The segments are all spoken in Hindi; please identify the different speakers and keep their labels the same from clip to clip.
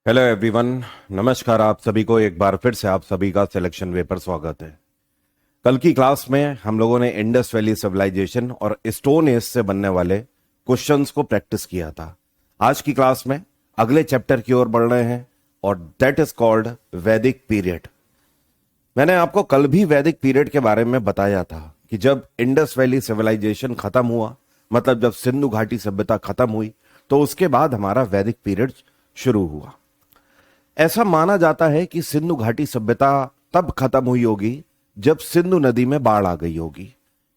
Speaker 1: Hello everyone. नमस्कार। आप सभी को एक बार फिर से आप सभी का सिलेक्शन वे पर स्वागत है। कल की क्लास में हम लोगों ने इंडस वैली सिविलाइजेशन और स्टोन एज से बनने वाले क्वेश्चंस को प्रैक्टिस किया था। आज की क्लास में अगले चैप्टर की ओर बढ़ रहे हैं और दैट इज कॉल्ड वैदिक पीरियड। मैंने आपको कल भी वैदिक पीरियड के बारे में बताया था कि जब इंडस वैली सिविलाइजेशन खत्म हुआ, मतलब जब सिंधु घाटी सभ्यता खत्म हुई, तो उसके बाद हमारा वैदिक पीरियड शुरू हुआ। ऐसा माना जाता है कि सिंधु घाटी सभ्यता तब खत्म हुई होगी जब सिंधु नदी में बाढ़ आ गई होगी,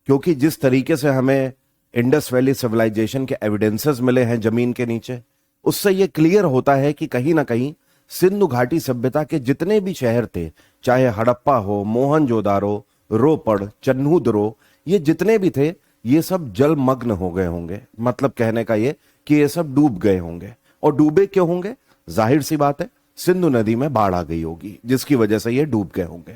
Speaker 1: क्योंकि जिस तरीके से हमें इंडस वैली सिविलाइजेशन के एविडेंसेस मिले हैं जमीन के नीचे, उससे यह क्लियर होता है कि कहीं ना कहीं सिंधु घाटी सभ्यता के जितने भी शहर थे, चाहे हड़प्पा हो, मोहनजोदारो, रोपड़, चन्हूदरो, ये जितने भी थे, ये सब जलमग्न हो गए होंगे। मतलब कहने का ये कि ये सब डूब गए होंगे। और डूबे क्यों होंगे? जाहिर सी बात है, सिंधु नदी में बाढ़ आ गई होगी जिसकी वजह से ये डूब गए होंगे।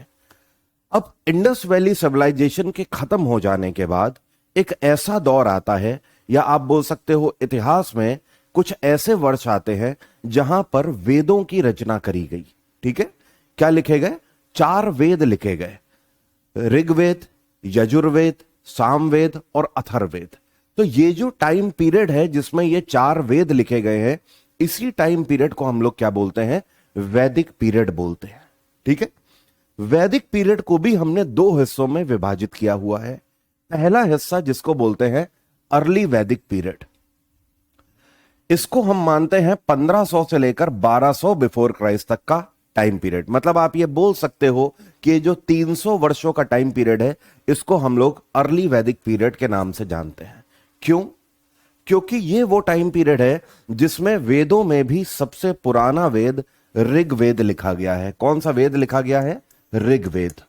Speaker 1: अब इंडस वैली सिविलाइजेशन के खत्म हो जाने के बाद एक ऐसा दौर आता है, या आप बोल सकते हो इतिहास में कुछ ऐसे वर्ष आते हैं जहां पर वेदों की रचना करी गई। ठीक है, क्या लिखे गए? 4 वेद लिखे गए, ऋग्वेद, यजुर्वेद, सामवेद और अथर्ववेद। तो ये जो टाइम पीरियड है जिसमें ये 4 वेद लिखे गए हैं, इसी टाइम पीरियड को हम लोग क्या बोलते हैं? वैदिक पीरियड बोलते हैं। ठीक है, वैदिक पीरियड को भी हमने 2 हिस्सों में विभाजित किया हुआ है। पहला हिस्सा जिसको बोलते हैं अर्ली वैदिक पीरियड, इसको हम मानते हैं 1500 से लेकर 1200 बिफोर क्राइस्ट तक का टाइम पीरियड। मतलब आप ये बोल सकते हो कि ये जो 300 वर्षों का टाइम पीरियड है, इसको हम लोग अर्ली वैदिक पीरियड के नाम से जानते हैं। क्यों? क्योंकि ये वो टाइम पीरियड है जिसमें वेदों में भी सबसे पुराना वेद ऋग्वेद लिखा गया है। कौन सा वेद लिखा गया है? ऋग्वेद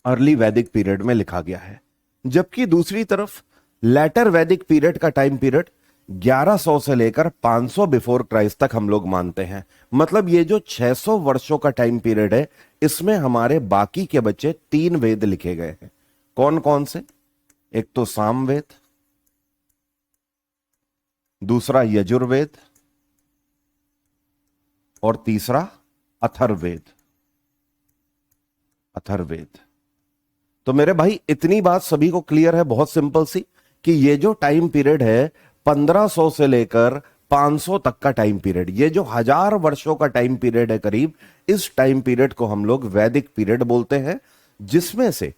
Speaker 1: अर्ली वैदिक पीरियड में लिखा गया है। जबकि दूसरी तरफ लेटर वैदिक पीरियड का टाइम पीरियड 1100 से लेकर 500 बिफोर क्राइस्ट तक हम लोग मानते हैं। मतलब ये जो 600 वर्षों का टाइम पीरियड है, इसमें हमारे बाकी के बच्चे 3 वेद लिखे गए हैं। कौन कौन से? एक तो सामवेद, दूसरा यजुर्वेद और तीसरा अथर्ववेद। अथर्ववेद। तो मेरे भाई इतनी बात सभी को क्लियर है, बहुत सिंपल सी, कि ये जो टाइम पीरियड है 1500 से लेकर 500 तक का टाइम पीरियड, ये जो 1000 वर्षों का टाइम पीरियड है करीब, इस टाइम पीरियड को हम लोग वैदिक पीरियड बोलते हैं। जिसमें से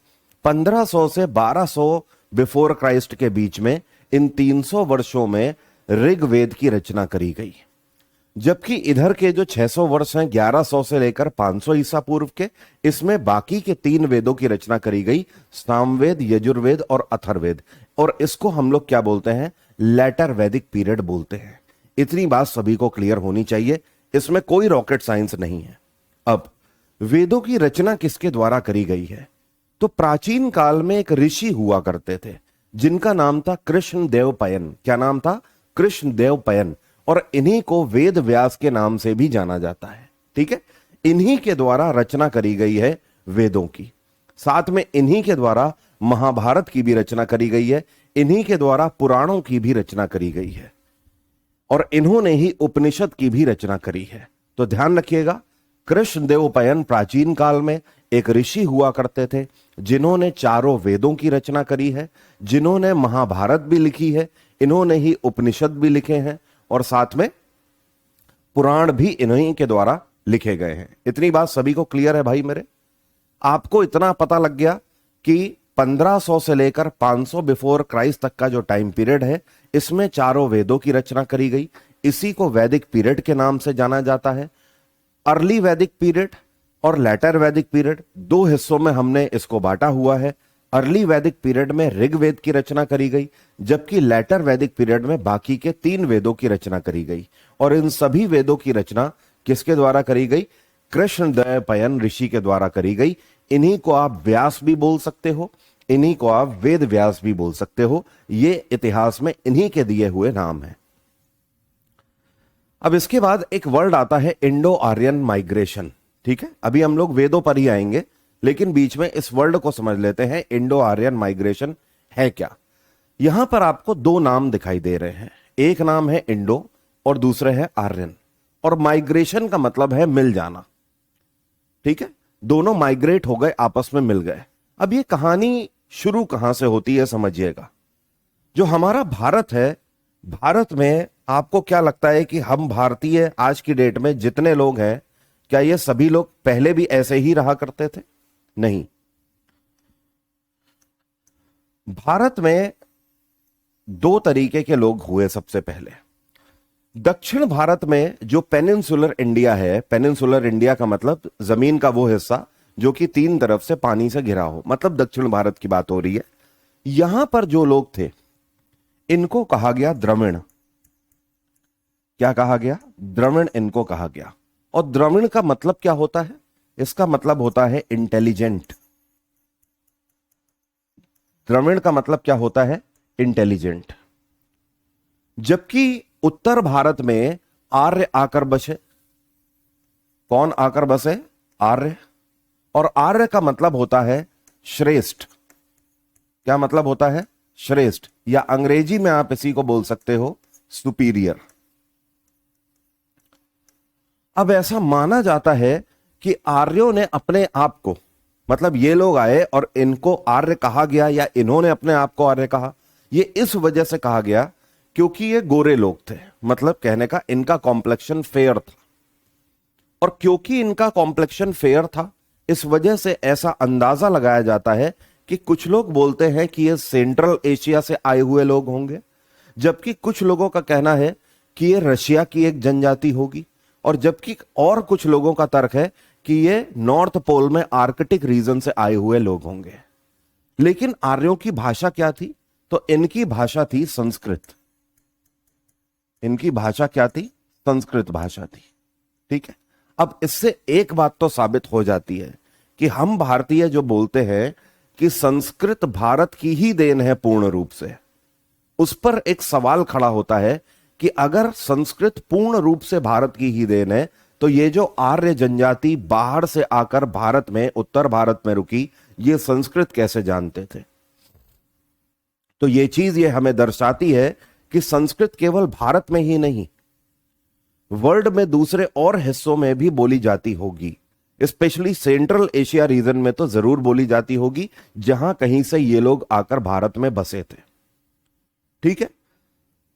Speaker 1: 1500 से 1200 बिफोर क्राइस्ट के बीच में इन 300 वर्षों में ऋग्वेद की रचना करी गई। जबकि इधर के जो 600 वर्ष हैं 1100 से लेकर 500 ईसा पूर्व के, इसमें बाकी के 3 वेदों की रचना करी गई, सामवेद, यजुर्वेद और अथर्ववेद। और इसको हम लोग क्या बोलते हैं? लेटर वैदिक पीरियड बोलते हैं। इतनी बात सभी को क्लियर होनी चाहिए, इसमें कोई रॉकेट साइंस नहीं है। अब वेदों की रचना किसके द्वारा करी गई है? तो प्राचीन काल में एक ऋषि हुआ करते थे जिनका नाम था कृष्णदेवपयन। क्या नाम था? कृष्णदेवपयन। और इन्हीं को वेद व्यास के नाम से भी जाना जाता है। ठीक है, इन्हीं के द्वारा रचना करी गई है वेदों की। साथ में इन्हीं के द्वारा महाभारत की भी रचना करी गई है, इन्हीं के द्वारा पुराणों की भी रचना करी गई है, और इन्होंने ही उपनिषद की भी रचना करी है। तो ध्यान रखिएगा, कृष्णदेवपयन प्राचीन काल में एक ऋषि हुआ करते थे जिन्होंने चारों वेदों की रचना करी है, जिन्होंने महाभारत भी लिखी है, इन्होंने ही उपनिषद भी लिखे हैं, और साथ में पुराण भी इन्हीं के द्वारा लिखे गए हैं। इतनी बात सभी को क्लियर है भाई मेरे? आपको इतना पता लग गया कि 1500 से लेकर 500 बिफोर क्राइस्ट तक का जो टाइम पीरियड है, इसमें चारों वेदों की रचना करी गई। इसी को वैदिक पीरियड के नाम से जाना जाता है। अर्ली वैदिक पीरियड और लेटर वैदिक पीरियड 2 हिस्सों में हमने इसको बांटा हुआ है। अर्ली वैदिक पीरियड में ऋग्वेद की रचना करी गई, जबकि लेटर वैदिक पीरियड में बाकी के 3 वेदों की रचना करी गई। और इन सभी वेदों की रचना किसके द्वारा करी गई? कृष्णदेवपयन ऋषि के द्वारा करी गई। इन्हीं को आप व्यास भी बोल सकते हो, इन्हीं को आप वेद व्यास भी बोल सकते हो। ये इतिहास में इन्हीं के दिए हुए नाम है। अब इसके बाद एक वर्ड आता है इंडो आर्यन माइग्रेशन। ठीक है, अभी हम लोग वेदों पर ही आएंगे, लेकिन बीच में इस वर्ड को समझ लेते हैं। इंडो आर्यन माइग्रेशन है क्या? यहां पर आपको 2 नाम दिखाई दे रहे हैं, एक नाम है इंडो और दूसरे है आर्यन। और माइग्रेशन का मतलब है मिल जाना। ठीक है, दोनों माइग्रेट हो गए, आपस में मिल गए। अब ये कहानी शुरू कहां से होती है समझिएगा। जो हमारा भारत है, भारत में आपको क्या लगता है कि हम भारतीय आज की डेट में जितने लोग हैं, क्या ये सभी लोग पहले भी ऐसे ही रहा करते थे? नहीं। भारत में दो तरीके के लोग हुए। सबसे पहले दक्षिण भारत में जो पेनिनसुलर इंडिया है, पेनिनसुलर इंडिया का मतलब जमीन का वो हिस्सा जो कि तीन तरफ से पानी से घिरा हो, मतलब दक्षिण भारत की बात हो रही है। यहां पर जो लोग थे इनको कहा गया द्रविड़। क्या कहा गया? द्रविड़ इनको कहा गया। और द्रविड़ का मतलब क्या होता है? इसका मतलब होता है इंटेलिजेंट। द्रविड़ का मतलब क्या होता है? इंटेलिजेंट। जबकि उत्तर भारत में आर्य आकर बसे। कौन आकर बसे? आर्य। और आर्य का मतलब होता है श्रेष्ठ। क्या मतलब होता है? श्रेष्ठ, या अंग्रेजी में आप इसी को बोल सकते हो सुपीरियर। अब ऐसा माना जाता है कि आर्यों ने अपने आप को, मतलब ये लोग आए और इनको आर्य कहा गया, या इन्होंने अपने आप को आर्य कहा, ये इस वजह से कहा गया क्योंकि ये गोरे लोग थे। मतलब कहने का इनका कॉम्प्लेक्शन फेयर था, और क्योंकि इनका कॉम्प्लेक्शन फेयर था इस वजह से ऐसा अंदाजा लगाया जाता है कि कुछ लोग बोलते हैं कि ये सेंट्रल एशिया से आए हुए लोग होंगे, जबकि कुछ लोगों का कहना है कि ये रशिया की एक जनजाति होगी, और जबकि और कुछ लोगों का तर्क है कि ये नॉर्थ पोल में आर्कटिक रीजन से आए हुए लोग होंगे। लेकिन आर्यों की भाषा क्या थी? तो इनकी भाषा थी संस्कृत। इनकी भाषा क्या थी? संस्कृत भाषा थी। ठीक है, अब इससे एक बात तो साबित हो जाती है कि हम भारतीय जो बोलते हैं कि संस्कृत भारत की ही देन है पूर्ण रूप से, उस पर एक सवाल खड़ा होता है कि अगर संस्कृत पूर्ण रूप से भारत की ही देन है, तो ये जो आर्य जनजाति बाहर से आकर भारत में, उत्तर भारत में रुकी, ये संस्कृत कैसे जानते थे? तो ये चीज ये हमें दर्शाती है कि संस्कृत केवल भारत में ही नहीं, वर्ल्ड में दूसरे और हिस्सों में भी बोली जाती होगी। स्पेशली सेंट्रल एशिया रीजन में तो जरूर बोली जाती होगी, जहां कहीं से ये लोग आकर भारत में बसे थे। ठीक है,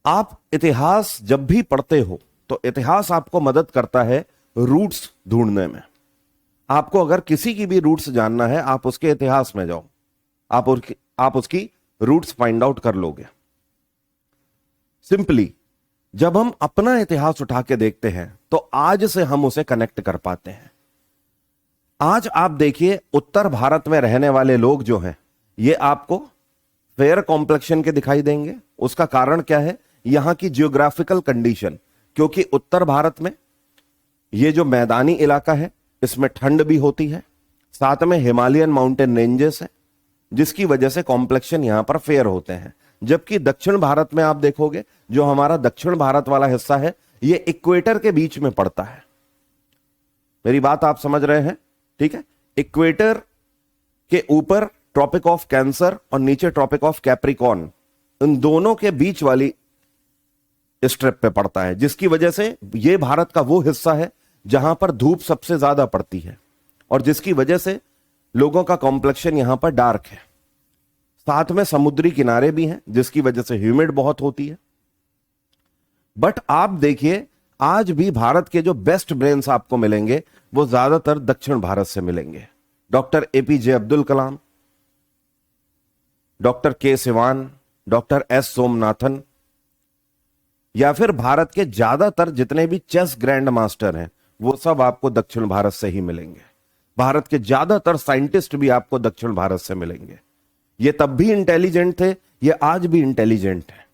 Speaker 1: आप इतिहास जब भी पढ़ते हो तो इतिहास आपको मदद करता है रूट्स ढूंढने में। आपको अगर किसी की भी रूट्स जानना है, आप उसके इतिहास में जाओ, आप उसकी रूट्स फाइंड आउट कर लोगे। सिंपली जब हम अपना इतिहास उठा के देखते हैं तो आज से हम उसे कनेक्ट कर पाते हैं। आज आप देखिए, उत्तर भारत में रहने वाले लोग जो हैं, ये आपको फेयर कॉम्प्लेक्शन के दिखाई देंगे। उसका कारण क्या है? यहां की जियोग्राफिकल कंडीशन। क्योंकि उत्तर भारत में ये जो मैदानी इलाका है, इसमें ठंड भी होती है, साथ में हिमालयन माउंटेन रेंजेस है, जिसकी वजह से कॉम्प्लेक्शन यहां पर फेयर होते हैं। जबकि दक्षिण भारत में आप देखोगे, जो हमारा दक्षिण भारत वाला हिस्सा है, ये इक्वेटर के बीच में पड़ता है। मेरी बात आप समझ रहे हैं? ठीक है, इक्वेटर के ऊपर ट्रॉपिक ऑफ कैंसर और नीचे ट्रॉपिक ऑफ कैप्रिकॉर्न, इन दोनों के बीच वाली स्ट्रिप पे पड़ता है, जिसकी वजह से ये भारत का वो हिस्सा है जहां पर धूप सबसे ज्यादा पड़ती है, और जिसकी वजह से लोगों का कॉम्प्लेक्शन यहां पर डार्क है। साथ में समुद्री किनारे भी हैं, जिसकी वजह से ह्यूमिड बहुत होती है। बट आप देखिए, आज भी भारत के जो बेस्ट ब्रेन्स आपको मिलेंगे वो ज्यादातर दक्षिण भारत से मिलेंगे। Doctor APJ Abdul Kalam, doctor के सिवान, डॉक्टर एस सोमनाथन, या फिर भारत के ज्यादातर जितने भी चेस ग्रैंड मास्टर हैं, वो सब आपको दक्षिण भारत से ही मिलेंगे। भारत के ज्यादातर साइंटिस्ट भी आपको दक्षिण भारत से मिलेंगे। ये तब भी इंटेलिजेंट थे, ये आज भी इंटेलिजेंट है।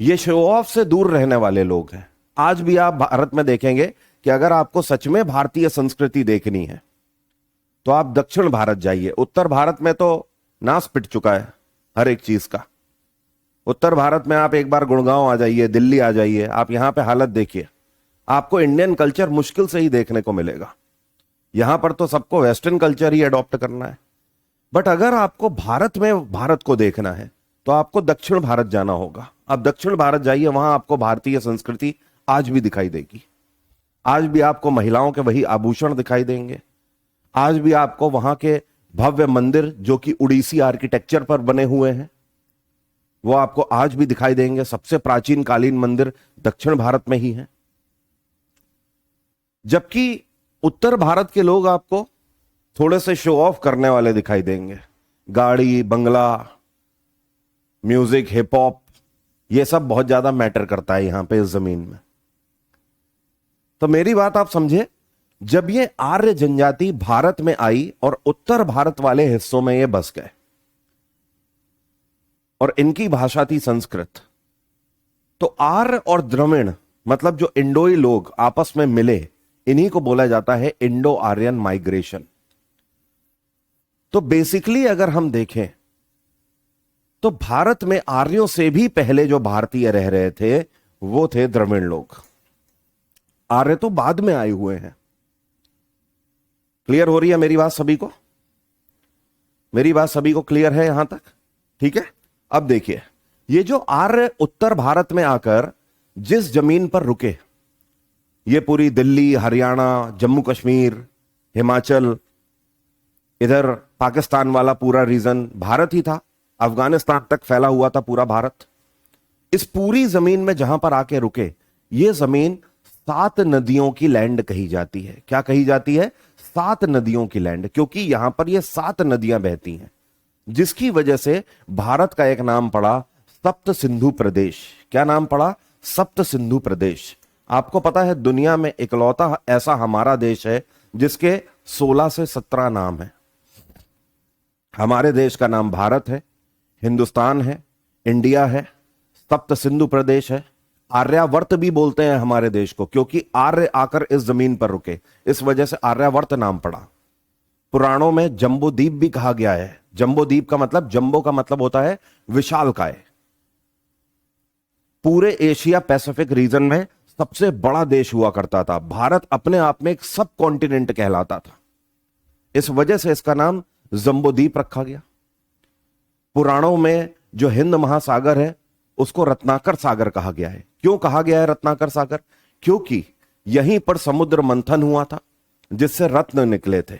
Speaker 1: ये शो ऑफ से दूर रहने वाले लोग हैं। आज भी आप भारत में देखेंगे कि अगर आपको सच में भारतीय संस्कृति देखनी है तो आप दक्षिण भारत जाइए। उत्तर भारत में तो नाश पिट चुका है हर एक चीज का। उत्तर भारत में आप एक बार गुड़गांव आ जाइए, दिल्ली आ जाइए, आप यहां पे हालत देखिए, आपको इंडियन कल्चर मुश्किल से ही देखने को मिलेगा। यहां पर तो सबको वेस्टर्न कल्चर ही अडॉप्ट करना है। बट अगर आपको भारत में भारत को देखना है तो आपको दक्षिण भारत जाना होगा। आप दक्षिण भारत जाइए, वहां आपको भारतीय संस्कृति आज भी दिखाई देगी। आज भी आपको महिलाओं के वही आभूषण दिखाई देंगे। आज भी आपको वहां के भव्य मंदिर जो कि उड़ीसी आर्किटेक्चर पर बने हुए हैं वो आपको आज भी दिखाई देंगे। सबसे प्राचीन कालीन मंदिर दक्षिण भारत में ही है। जबकि उत्तर भारत के लोग आपको थोड़े से शो ऑफ करने वाले दिखाई देंगे। गाड़ी, बंगला, म्यूजिक, हिप हॉप, ये सब बहुत ज्यादा मैटर करता है यहां पे इस जमीन में। तो मेरी बात आप समझे, जब ये आर्य जनजाति भारत में आई और उत्तर भारत वाले हिस्सों में ये बस गए और इनकी भाषा थी संस्कृत, तो आर्य और द्रविड़ मतलब जो इंडोई लोग आपस में मिले, इन्हीं को बोला जाता है इंडो आर्यन माइग्रेशन। तो बेसिकली अगर हम देखें तो भारत में आर्यों से भी पहले जो भारतीय रह रहे थे वो थे द्रविड़ लोग। आर्य तो बाद में आए हुए हैं। क्लियर हो रही है मेरी बात सभी को? मेरी बात सभी को क्लियर है यहां तक? ठीक है। अब देखिए, ये जो आर्य उत्तर भारत में आकर जिस जमीन पर रुके, ये पूरी दिल्ली, हरियाणा, जम्मू कश्मीर, हिमाचल, इधर पाकिस्तान वाला पूरा रीजन भारत ही था। अफगानिस्तान तक फैला हुआ था पूरा भारत। इस पूरी जमीन में जहां पर आके रुके, ये जमीन 7 नदियों की लैंड कही जाती है। क्या कही जाती है? 7 नदियों की लैंड, क्योंकि यहां पर ये 7 नदियां बहती हैं, जिसकी वजह से भारत का एक नाम पड़ा सप्त सिंधु प्रदेश। क्या नाम पड़ा? सप्त सिंधु प्रदेश। आपको पता है दुनिया में इकलौता ऐसा हमारा देश है जिसके 16 से 17 नाम है। हमारे देश का नाम भारत है, हिंदुस्तान है, इंडिया है, सप्त सिंधु प्रदेश है। आर्यावर्त भी बोलते हैं हमारे देश को, क्योंकि आर्य आकर इस जमीन पर रुके, इस वजह से आर्यावर्त नाम पड़ा। पुराणों में जम्बू द्वीप भी कहा गया है। जम्बो द्वीप का मतलब, जम्बो का मतलब होता है विशालकाय। पूरे एशिया पैसिफिक रीजन में सबसे बड़ा देश हुआ करता था। भारत अपने आप में एक सब कॉन्टिनेंट कहलाता था, इस वजह से इसका नाम जम्बूद्वीप रखा गया। पुराणों में जो हिंद महासागर है उसको रत्नाकर सागर कहा गया है। क्यों कहा गया है रत्नाकर सागर? क्योंकि यहीं पर समुद्र मंथन हुआ था, जिससे रत्न निकले थे,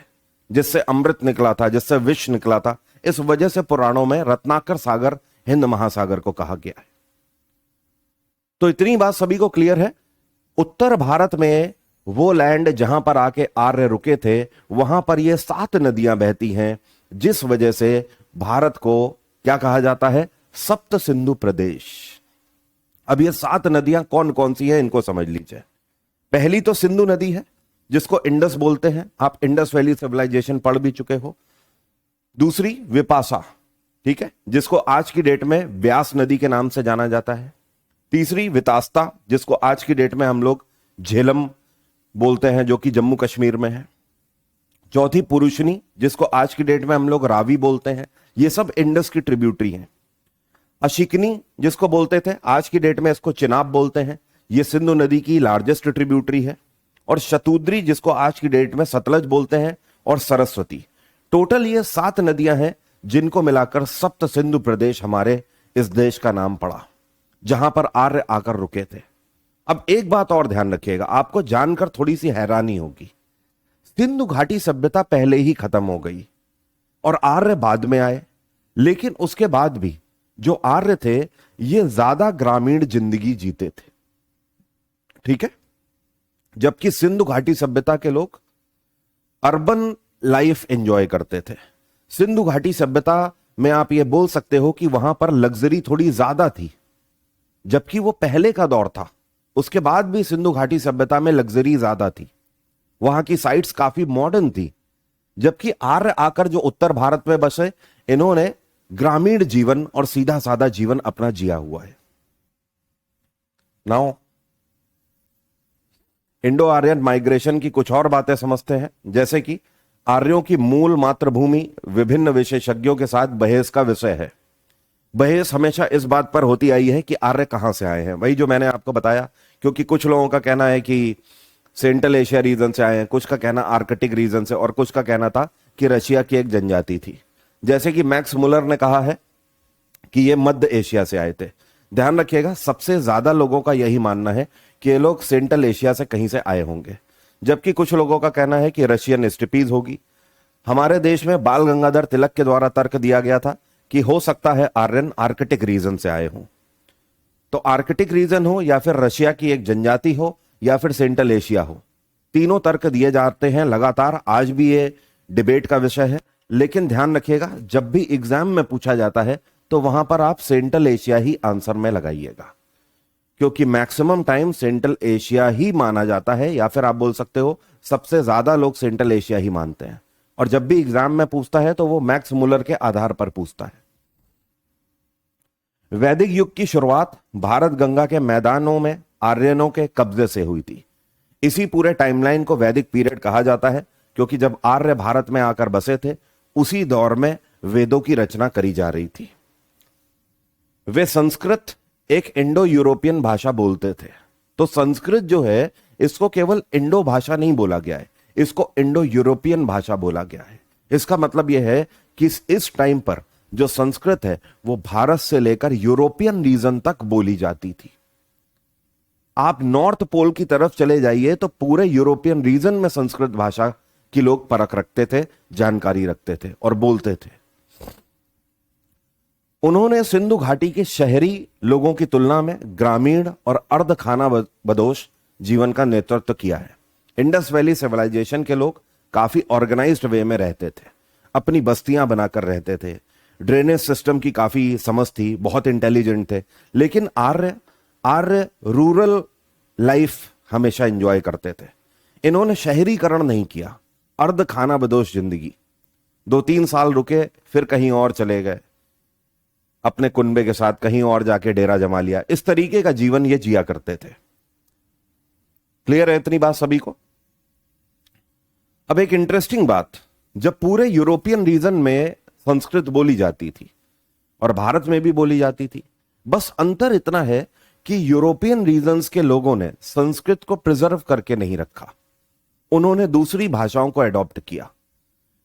Speaker 1: जिससे अमृत निकला था, जिससे विष निकला था। इस वजह से पुराणों में रत्नाकर सागर हिंद महासागर को कहा गया है। तो इतनी बात सभी को क्लियर है। उत्तर भारत में वो लैंड जहां पर आके आर्य रुके थे, वहां पर ये 7 नदियां बहती हैं, जिस वजह से भारत को क्या कहा जाता है? सप्त सिंधु प्रदेश। अब ये 7 नदियां कौन कौन सी हैं इनको समझ लीजिए। पहली तो सिंधु नदी है, जिसको इंडस बोलते हैं। आप इंडस वैली सिविलाइजेशन पढ़ भी चुके हो। दूसरी विपाशा, ठीक है, जिसको आज की डेट में व्यास नदी के नाम से जाना जाता है। तीसरी वितास्ता, जिसको आज की डेट में हम लोग झेलम बोलते हैं, जो कि जम्मू कश्मीर में है। चौथी पुरुषनी, जिसको आज की डेट में हम लोग रावी बोलते हैं। ये सब इंडस की ट्रिब्यूटरी हैं। अशिकनी, जिसको बोलते थे, आज की डेट में इसको चिनाब बोलते हैं। ये सिंधु नदी की लार्जेस्ट ट्रिब्यूटरी है। और शतुद्री, जिसको आज की डेट में सतलज बोलते हैं, और सरस्वती। टोटल ये 7 नदियां हैं, जिनको मिलाकर सप्त सिंधु प्रदेश हमारे इस देश का नाम पड़ा, जहां पर आर्य आकर रुके थे। अब एक बात और ध्यान रखिएगा, आपको जानकर थोड़ी सी हैरानी होगी। सिंधु घाटी सभ्यता पहले ही खत्म हो गई और आर्य बाद में आए, लेकिन उसके बाद भी जो आर्य थे ये ज्यादा ग्रामीण जिंदगी जीते थे, ठीक है, जबकि सिंधु घाटी सभ्यता के लोग अर्बन लाइफ एंजॉय करते थे। सिंधु घाटी सभ्यता में आप ये बोल सकते हो कि वहां पर लग्जरी थोड़ी ज्यादा थी, जबकि वो पहले का दौर था। उसके बाद भी सिंधु घाटी सभ्यता में लग्जरी ज्यादा थी, वहां की साइट्स काफी मॉडर्न थी। जबकि आर्य आकर जो उत्तर भारत में बसे, इन्होंने ग्रामीण जीवन और सीधा साधा जीवन अपना जिया हुआ है। नाउ इंडो आर्यन माइग्रेशन की कुछ और बातें समझते हैं, जैसे कि आर्यों की मूल मातृभूमि विभिन्न विशेषज्ञों के साथ बहस का विषय है। बहस हमेशा इस बात पर होती आई है कि आर्य कहां से आए हैं, वही जो मैंने आपको बताया। क्योंकि कुछ लोगों का कहना है कि सेंट्रल एशिया रीजन से आए हैं, कुछ का कहना आर्कटिक रीजन से, और कुछ का कहना था कि रशिया की एक जनजाति थी। जैसे कि मैक्स मुलर ने कहा है कि ये मध्य एशिया से आए थे, ध्यान रखिएगा, सबसे ज्यादा लोगों का यही मानना है कि ये लोग सेंट्रल एशिया से कहीं से आए होंगे, जबकि कुछ लोगों का कहना है कि रशियन स्टीपीज होगी। हमारे देश में बाल गंगाधर तिलक के द्वारा तर्क दिया गया था कि हो सकता है आर्यन आर्कटिक रीजन से आए हों। तो आर्कटिक रीजन हो या फिर रशिया की एक जनजाति हो या फिर सेंट्रल एशिया हो, तीनों तर्क दिए जाते हैं लगातार। आज भी ये डिबेट का विषय है, लेकिन ध्यान रखिएगा जब भी एग्जाम में पूछा जाता है तो वहां पर आप सेंट्रल एशिया ही आंसर में लगाइएगा, क्योंकि मैक्सिमम टाइम सेंट्रल एशिया ही माना जाता है, या फिर आप बोल सकते हो सबसे ज्यादा लोग सेंट्रल एशिया ही मानते हैं। और जब भी एग्जाम में पूछता है तो वो मैक्स मुलर के आधार पर पूछता है। वैदिक युग की शुरुआत भारत गंगा के मैदानों में आर्यनों के कब्जे से हुई थी। इसी पूरे टाइमलाइन को वैदिक पीरियड कहा जाता है, क्योंकि जब आर्य भारत में आकर बसे थे उसी दौर में वेदों की रचना करी जा रही थी। वे संस्कृत एक इंडो यूरोपियन भाषा बोलते थे। तो संस्कृत जो है इसको केवल इंडो भाषा नहीं बोला गया है, इसको इंडो यूरोपियन भाषा बोला गया है। इसका मतलब यह है कि इस टाइम पर जो संस्कृत है वो भारत से लेकर यूरोपियन रीजन तक बोली जाती थी। आप नॉर्थ पोल की तरफ चले जाइए तो पूरे यूरोपियन रीजन में संस्कृत भाषा की लोग परख रखते थे, जानकारी रखते थे और बोलते थे। उन्होंने सिंधु घाटी के शहरी लोगों की तुलना में ग्रामीण और अर्ध खाना बदोश जीवन का नेतृत्व किया है। इंडस वैली सिविलाइजेशन के लोग काफी ऑर्गेनाइज्ड वे में रहते थे, अपनी बस्तियां बनाकर रहते थे, ड्रेनेज सिस्टम की काफी समझ थी, बहुत इंटेलिजेंट थे। लेकिन आर्य रूरल लाइफ हमेशा एंजॉय करते थे। इन्होंने शहरीकरण नहीं किया, अर्ध खाना बदोश जिंदगी। 2-3 साल रुके फिर कहीं और चले गए, अपने कुनबे के साथ कहीं और जाके डेरा जमा लिया। इस तरीके का जीवन ये जिया करते थे। क्लियर है इतनी बात सभी को? अब एक इंटरेस्टिंग बात, जब पूरे यूरोपियन रीजन में संस्कृत बोली जाती थी और भारत में भी बोली जाती थी, बस अंतर इतना है कि यूरोपियन रीजन्स के लोगों ने संस्कृत को प्रिजर्व करके नहीं रखा, उन्होंने दूसरी भाषाओं को एडॉप्ट किया,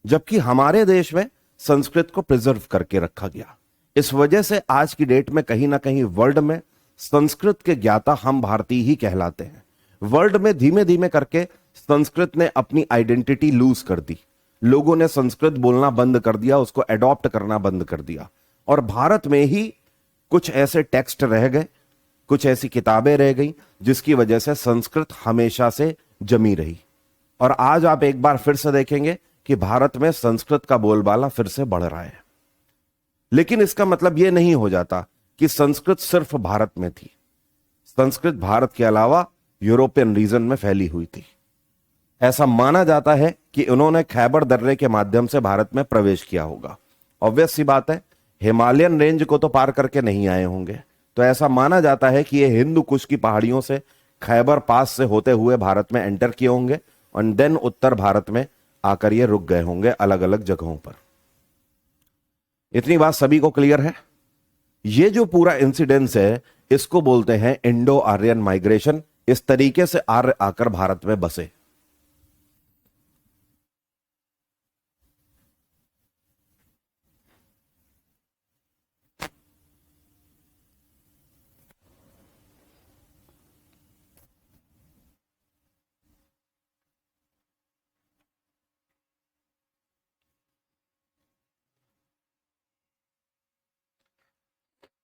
Speaker 1: जबकि हमारे देश में संस्कृत को प्रिजर्व करके रखा गया। इस वजह से आज की डेट में कहीं ना कहीं वर्ल्ड में संस्कृत के ज्ञाता हम भारतीय ही कहलाते हैं। वर्ल्ड में धीमे धीमे करके संस्कृत ने अपनी आइडेंटिटी लूज कर दी, लोगों ने संस्कृत बोलना बंद कर दिया, उसको एडॉप्ट करना बंद कर दिया। और भारत में ही कुछ ऐसे टेक्स्ट रह गए, कुछ ऐसी किताबें रह गई जिसकी वजह से संस्कृत हमेशा से जमी रही। और आज आप एक बार फिर से देखेंगे कि भारत में संस्कृत का बोलबाला फिर से बढ़ रहा है। लेकिन इसका मतलब यह नहीं हो जाता कि संस्कृत सिर्फ भारत में थी। संस्कृत भारत के अलावा यूरोपियन रीजन में फैली हुई थी। ऐसा माना जाता है कि उन्होंने खैबर दर्रे के माध्यम से भारत में प्रवेश किया होगा। ऑब्वियस सी बात है, हिमालयन रेंज को तो पार करके नहीं आए होंगे, तो ऐसा माना जाता है कि ये हिंदू कुश की पहाड़ियों से खैबर पास से होते हुए भारत में एंटर किए होंगे और देन उत्तर भारत में आकर ये रुक गए होंगे अलग अलग जगहों पर। इतनी बात सभी को क्लियर है? ये जो पूरा इंसिडेंस है इसको बोलते हैं इंडो आर्यन माइग्रेशन। इस तरीके से आर्य आकर भारत में बसे।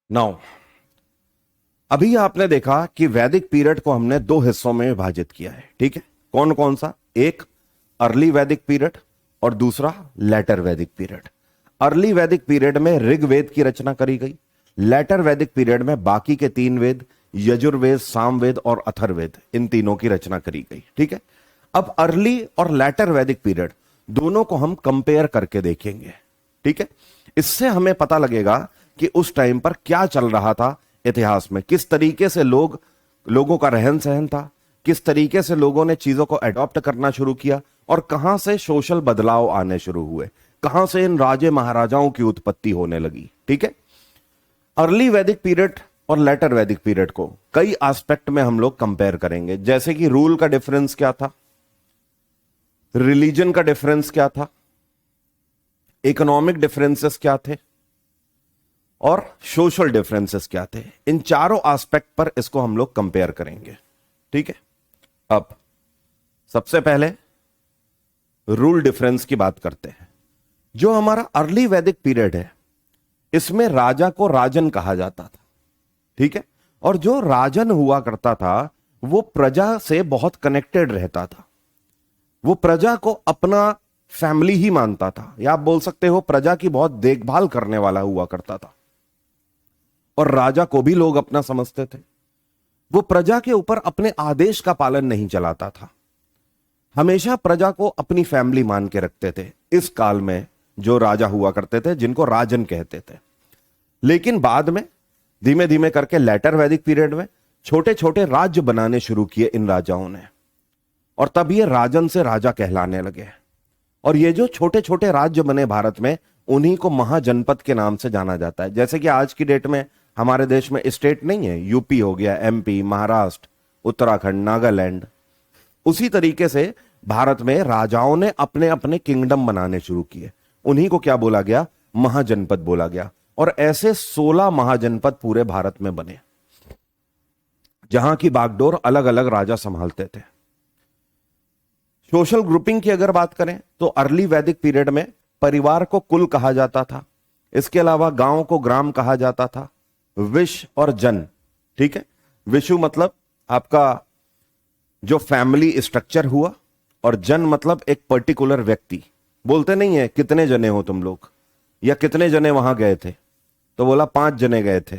Speaker 1: नाउ अभी आपने देखा कि वैदिक पीरियड को हमने 2 हिस्सों में विभाजित किया है, ठीक है? कौन कौन सा? एक अर्ली वैदिक पीरियड और दूसरा लेटर वैदिक पीरियड। अर्ली वैदिक पीरियड में ऋग्वेद की रचना करी गई। लेटर वैदिक पीरियड में बाकी के 3 वेद, यजुर्वेद, सामवेद और अथर्ववेद, इन तीनों की रचना करी गई, ठीक है? अब अर्ली और लेटर वैदिक पीरियड दोनों को हम कंपेयर करके देखेंगे, ठीक है? इससे हमें पता लगेगा कि उस टाइम पर क्या चल रहा था इतिहास में, किस तरीके से लोगों का रहन सहन था, किस तरीके से लोगों ने चीजों को एडॉप्ट करना शुरू किया और कहां से सोशल बदलाव आने शुरू हुए, कहां से इन राजे महाराजाओं की उत्पत्ति होने लगी, ठीक है? अर्ली वैदिक पीरियड और लेटर वैदिक पीरियड को कई एस्पेक्ट में हम लोग कंपेयर करेंगे, जैसे कि रूल का डिफरेंस क्या था, रिलीजन का डिफरेंस क्या था, इकोनॉमिक डिफरेंसेस क्या थे, और सोशल डिफरेंसेस क्या थे। इन चारों एस्पेक्ट पर इसको हम लोग कंपेयर करेंगे। ठीक है, अब सबसे पहले रूल डिफरेंस की बात करते हैं। जो हमारा अर्ली वैदिक पीरियड है, इसमें राजा को राजन कहा जाता था। ठीक है, और जो राजन हुआ करता था वो प्रजा से बहुत कनेक्टेड रहता था। वो प्रजा को अपना फैमिली ही मानता था, या आप बोल सकते हो प्रजा की बहुत देखभाल करने वाला हुआ करता था। और राजा को भी लोग अपना समझते थे। वो प्रजा के ऊपर अपने आदेश का पालन नहीं चलाता था, हमेशा प्रजा को अपनी फैमिली मान के रखते थे। इस काल में जो राजा हुआ करते थे जिनको राजन कहते थे। लेकिन बाद में धीमे धीमे करके लेटर वैदिक पीरियड में छोटे छोटे राज्य बनाने शुरू किए इन राजाओं ने, और तब ये राजन से राजा कहलाने लगे। और ये जो छोटे छोटे राज्य बने भारत में, उन्हीं को महाजनपद के नाम से जाना जाता है। जैसे कि आज की डेट में हमारे देश में स्टेट नहीं है, यूपी हो गया, एमपी, महाराष्ट्र, उत्तराखंड, नागालैंड। उसी तरीके से भारत में राजाओं ने अपने अपने किंगडम बनाने शुरू किए, उन्हीं को क्या बोला गया, महाजनपद बोला गया। और ऐसे 16 महाजनपद पूरे भारत में बने, जहां की बागडोर अलग अलग राजा संभालते थे। सोशल ग्रुपिंग की अगर बात करें तो अर्ली वैदिक पीरियड में परिवार को कुल कहा जाता था। इसके अलावा गांव को ग्राम कहा जाता था। विश और जन, ठीक है, विशु मतलब आपका जो फैमिली स्ट्रक्चर हुआ, और जन मतलब एक पर्टिकुलर व्यक्ति। बोलते नहीं है कितने जने हो तुम लोग, या कितने जने वहां गए थे, तो बोला 5 जने गए थे।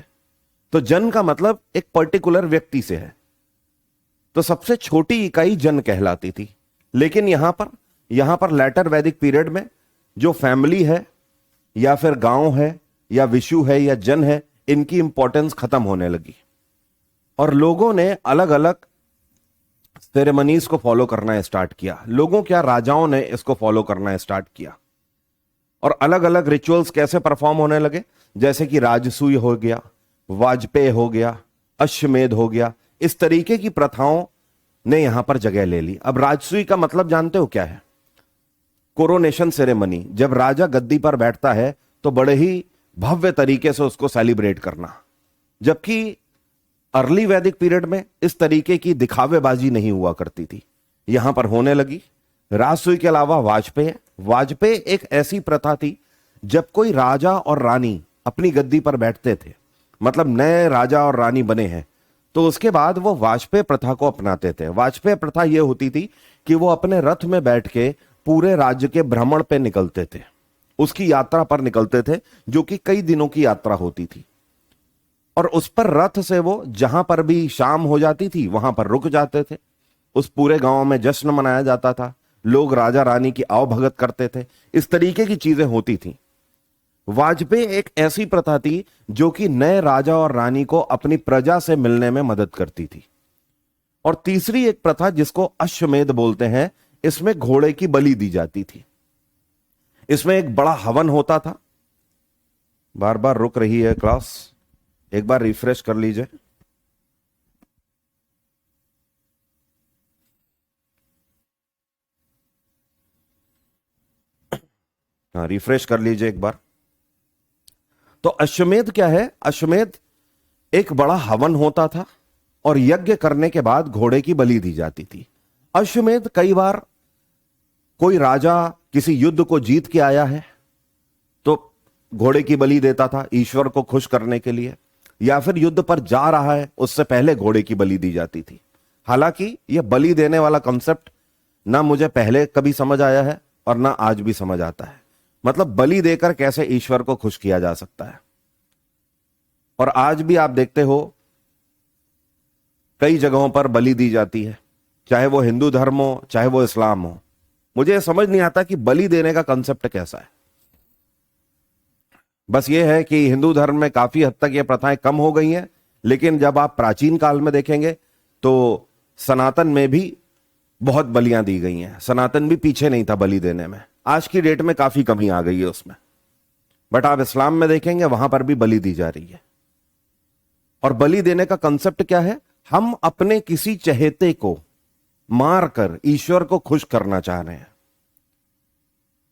Speaker 1: तो जन का मतलब एक पर्टिकुलर व्यक्ति से है, तो सबसे छोटी इकाई जन कहलाती थी। लेकिन यहां पर लेटर वैदिक पीरियड में जो फैमिली है, या फिर गांव है, या विशु है, या जन है, इनकी इंपॉर्टेंस खत्म होने लगी। और लोगों ने अलग अलग सेरेमनीज को फॉलो करना स्टार्ट किया। लोगों क्या, राजाओं ने इसको फॉलो करना स्टार्ट किया। और अलग अलग रिचुअल्स कैसे परफॉर्म होने लगे, जैसे कि राजसूय हो गया, वाजपेय हो गया, अश्वमेध हो गया। इस तरीके की प्रथाओं ने यहां पर जगह ले ली। अब राजसूय का मतलब जानते हो क्या है? Coronation ceremony. जब राजा गद्दी पर बैठता है तो बड़े ही भव्य तरीके से उसको सेलिब्रेट करना। जबकि अर्ली वैदिक पीरियड में इस तरीके की दिखावेबाजी नहीं हुआ करती थी, यहां पर होने लगी। राजसूय के अलावा वाजपेय एक ऐसी प्रथा थी जब कोई राजा और रानी अपनी गद्दी पर बैठते थे, मतलब नए राजा और रानी बने हैं, तो उसके बाद वो वाजपेय प्रथा को अपनाते थे। वाजपेय प्रथा यह होती थी कि वो अपने रथ में बैठ के पूरे राज्य के भ्रमण पे निकलते थे, उसकी यात्रा पर निकलते थे, जो कि कई दिनों की यात्रा होती थी। और उस पर रथ से वो जहां पर भी शाम हो जाती थी वहां पर रुक जाते थे। उस पूरे गांव में जश्न मनाया जाता था, लोग राजा रानी की आवभगत करते थे, इस तरीके की चीजें होती थी। वाजपेय एक ऐसी प्रथा थी जो कि नए राजा और रानी को अपनी प्रजा से मिलने में मदद करती थी। और तीसरी एक प्रथा जिसको अश्वमेध बोलते हैं, इसमें घोड़े की बलि दी जाती थी। इसमें एक बड़ा हवन होता था। बार बार रुक रही है क्लास, एक बार रिफ्रेश कर लीजिए। हाँ, रिफ्रेश कर लीजिए एक बार। तो अश्वमेध क्या है? अश्वमेध एक बड़ा हवन होता था और यज्ञ करने के बाद घोड़े की बलि दी जाती थी। अश्वमेध कई बार कोई राजा किसी युद्ध को जीत के आया है तो घोड़े की बलि देता था ईश्वर को खुश करने के लिए, या फिर युद्ध पर जा रहा है उससे पहले घोड़े की बलि दी जाती थी। हालांकि यह बलि देने वाला कंसेप्ट ना मुझे पहले कभी समझ आया है और ना आज भी समझ आता है। मतलब बलि देकर कैसे ईश्वर को खुश किया जा सकता है। और आज भी आप देखते हो कई जगहों पर बलि दी जाती है, चाहे वो हिंदू धर्म हो चाहे वो इस्लाम हो। मुझे समझ नहीं आता कि बलि देने का कंसेप्ट कैसा है। बस ये है कि हिंदू धर्म में काफी हद तक ये प्रथाएं कम हो गई हैं, लेकिन जब आप प्राचीन काल में देखेंगे तो सनातन में भी बहुत बलियां दी गई हैं। सनातन भी पीछे नहीं था बलि देने में। आज की डेट में काफी कमी आ गई है उसमें, बट आप इस्लाम में देखेंगे वहां पर भी बलि दी जा रही है। और बलि देने का कंसेप्ट क्या है? हम अपने किसी चहेते को मारकर ईश्वर को खुश करना चाह रहे हैं।